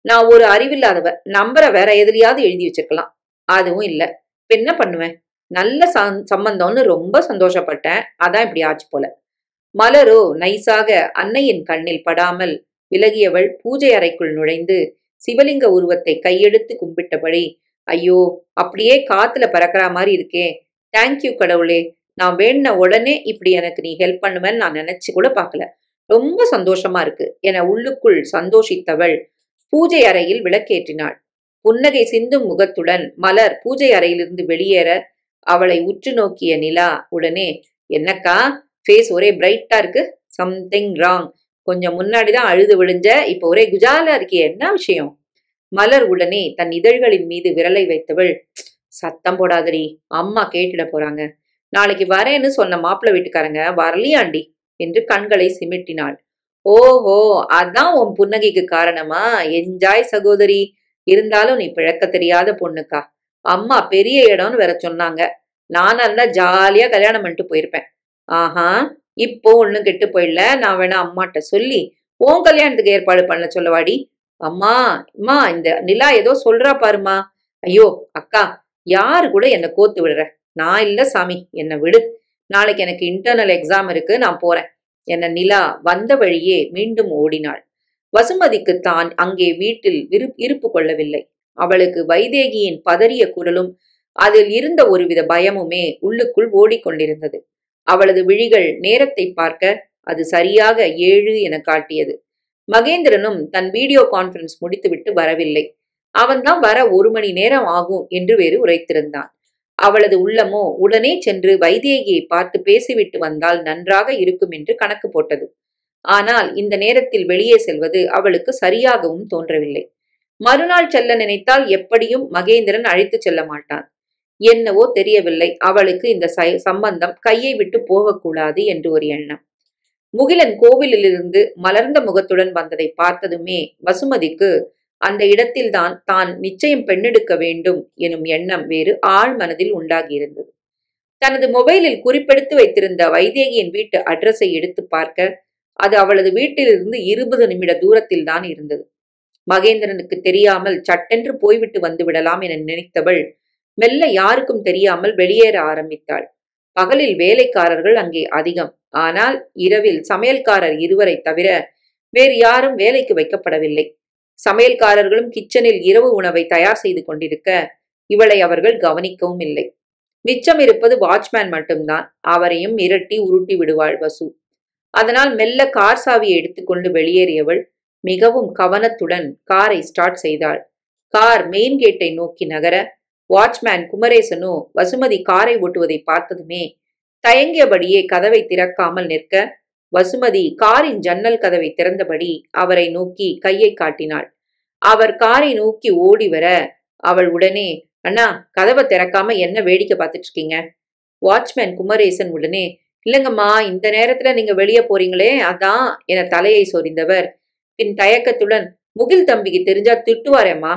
நான் ஒரு அறிவில்லாதவ, நம்பரை வேற எதுலயாவது எழுதி வச்சிருக்கலாம், அதுவும் இல்ல, இப்ப என்ன பண்ணுவேன், நல்ல சம்பந்தம்னு ரொம்ப சந்தோஷப்பட்டேன், அதான் இப்படி ஆச்சு போல. மலரோ நைசாக அன்னையின் கண்ணில் படாமல் விலகியவள் பூஜை அறைக்குள் நுழைந்து சிவலிங்க உருவத்தை கையெடுத்து கும்பிட்டபடி, ஐயோ அப்படியே காத்துல பறக்கிற மாதிரி இருக்கே, தேங்க்யூ கடவுளே, நான் வேணுன உடனே இப்படி எனக்கு நீ ஹெல்ப் பண்ணுவேன்னு நான் நினைச்சு கூட பார்க்கல, ரொம்ப சந்தோஷமா இருக்கு என உள்ளுக்குள் சந்தோஷித்தவள் பூஜை அறையில் விளக்கேற்றினாள். புன்னகை சிந்தும் முகத்துடன் மலர் பூஜை அறையிலிருந்து வெளியேற அவளை உற்று நோக்கிய நிலா உடனே, என்னக்கா ஃபேஸ் ஒரே பிரைட்டா இருக்கு, சம்திங் ராங், கொஞ்சம் முன்னாடிதான் அழுது விழுஞ்ச, இப்ப ஒரே குஜாலா இருக்கிய, என்ன விஷயம்? மலர் உடனே தன் இதழ்களின் மீது விரலை வைத்தவள், சத்தம் போடாதடி, அம்மா கேட்டுட போறாங்க, நாளைக்கு வரேன்னு சொன்ன மாப்பிள்ளை வீட்டுக்காரங்க வரலையாண்டி என்று கண்களை சிமிட்டினாள். ஓஹோ, அதான் உன் புன்னகைக்கு காரணமா? என்ஜாய் சகோதரி, இருந்தாலும் நீ பிழக்க தெரியாத பொண்ணுக்கா, அம்மா பெரிய இடம்னு வேற சொன்னாங்க, நான் நல்லா ஜாலியா கல்யாணம் பண்ணிட்டு போயிருப்பேன். ஆஹா, இப்போ ஒண்ணும் கெட்டு போயிடல, நான் வேணா அம்மாட்ட சொல்லி உன் கல்யாணத்துக்கு ஏற்பாடு பண்ண சொல்லவாடி. அம்மா அம்மா, இந்த நிலா ஏதோ சொல்றா பாருமா. ஐயோ அக்கா, யாரு கூட என்ன கோத்து விடுற, நான் இல்ல சாமி, என்ன விடு, நாளைக்கு எனக்கு இன்டர்னல் எக்ஸாம் இருக்கு, நான் போறேன் என நிலா வந்த வழியே மீண்டும் ஓடினாள். வசுமதிக்கு தான் அங்கே வீட்டில் இருப்பு கொள்ளவில்லை. அவளுக்கு வைதேகியின் பதறிய குரலும் அதில் இருந்த ஒருவித பயமுமே உள்ளுக்குள் ஓடிக்கொண்டிருந்தது. அவளது விழிகள் நேரத்தை பார்க்க அது சரியாக 7 என காட்டியது. மகேந்திரனும் தன் வீடியோ கான்பரன்ஸ் முடித்துவிட்டு வரவில்லை. அவன்தான் வர 1 மணி நேரம் ஆகும் என்று வேறு உரைத்திருந்தான். அவளது உள்ளமோ உடனே சென்று வைதேகியை பார்த்து பேசிவிட்டு வந்தால் நன்றாக இருக்கும் என்று கணக்கு போட்டது. ஆனால் இந்த நேரத்தில் வெளியே செல்வது அவளுக்கு சரியாகவும் தோன்றவில்லை. மறுநாள் செல்ல நினைத்தால் எப்படியும் மகேந்திரன் அழைத்து செல்ல மாட்டான். என்னவோ தெரியவில்லை, அவளுக்கு இந்த சம்பந்தம் கையை விட்டு போகக்கூடாது என்று ஒரு எண்ணம். முகிலன் கோவிலிலிருந்து மலர்ந்த முகத்துடன் வந்ததை பார்த்ததுமே வசுமதிக்கு அந்த இடத்தில்தான் தான் நிச்சயம் பெண்ணெடுக்க வேண்டும் எனும் எண்ணம் வேறு ஆழ் மனதில் உண்டாகியிருந்தது. தனது மொபைலில் குறிப்பெடுத்து வைத்திருந்த வைதேகியின் வீட்டு அட்ரஸை எடுத்து பார்க்க அது அவளது வீட்டிலிருந்து 20 நிமிட தூரத்தில் தான் இருந்தது. மகேந்திரனுக்கு தெரியாமல் சட்டென்று போய்விட்டு வந்து விடலாம் என நினைத்தவள் மெல்ல யாருக்கும் தெரியாமல் வெளியேற ஆரம்பித்தாள். பகலில் வேலைக்காரர்கள் அங்கே அதிகம். ஆனால் இரவில் சமையல்காரர் 2 தவிர வேறு யாரும் வேலைக்கு வைக்கப்படவில்லை. சமையல்காரர்களும் கிச்சனில் இரவு உணவை தயார் செய்து கொண்டிருக்க இவளை அவர்கள் கவனிக்கவும் இல்லை. மிச்சம் இருப்பது வாட்ச்மேன் மட்டும்தான். அவரையும் மிரட்டி உருட்டி விடுவாள் வசு. அதனால் மெல்ல கார் சாவியை எடுத்துக்கொண்டு வெளியேறியவள் மிகவும் கவனத்துடன் காரை ஸ்டார்ட் செய்தாள். கார் மெயின் கேட்டை நோக்கி நகர வாட்ச்மேன் குமரேசனோ வசுமதி காரை ஓட்டுவதை பார்த்ததுமே தயங்கியபடியே கதவை திறக்காமல் நிற்க வசுமதி காரின் ஜன்னல் கதவை திறந்தபடி அவரை நோக்கி கையை காட்டினாள். அவர் காரை நோக்கி ஓடி வர அவள் உடனே, அண்ணா கதவை திறக்காம என்ன வேடிக்கை பார்த்துட்டு இருக்கீங்க? வாட்ச்மேன் குமரேசன் உடனே, இல்லங்கம்மா, இந்த நேரத்துல நீங்க வெளியே போறீங்களே அதான் என தலையை சொரிந்தவர் பின் தயக்கத்துடன், முகில் தம்பிக்கு தெரிஞ்சா திட்டுவாரேம்மா.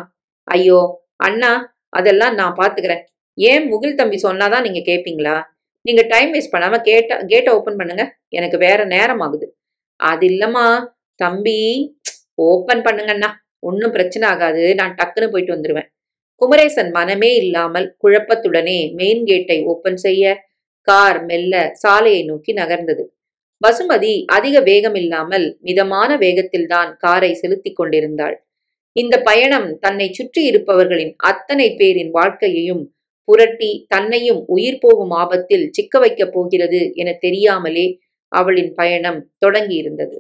ஐயோ அண்ணா, அதெல்லாம் நான் பாத்துக்கிறேன். ஏன் முகில் தம்பி சொன்னாதான் நீங்க கேட்பீங்களா? நீங்க டைம் வேஸ்ட் பண்ணாம கேட்டை ஓபன் பண்ணுங்க, எனக்கு வேற நேரம் ஆகுது. அது இல்லம்மா தம்பி, ஓபன் பண்ணுங்கண்ணா, ஒன்னும் பிரச்சனை ஆகாது, நான் டக்குன்னு போயிட்டு வந்துருவேன். குமரேசன் மனமே இல்லாமல் குழப்பத்துடனே மெயின் கேட்டை ஓபன் செய்ய கார் மெல்ல சாலையை நோக்கி நகர்ந்தது. வசுமதி அதிக வேகம் இல்லாமல் மிதமான வேகத்தில்தான் காரை செலுத்தி கொண்டிருந்தாள். இந்த பயணம் தன்னை சுற்றி இருப்பவர்களின் அத்தனை பேரின் வாழ்க்கையையும் புரட்டி தன்னையும் உயிர் போகும் ஆபத்தில் சிக்க வைக்கப் போகிறது என தெரியாமலே அவளின் பயணம் தொடங்கியிருந்தது.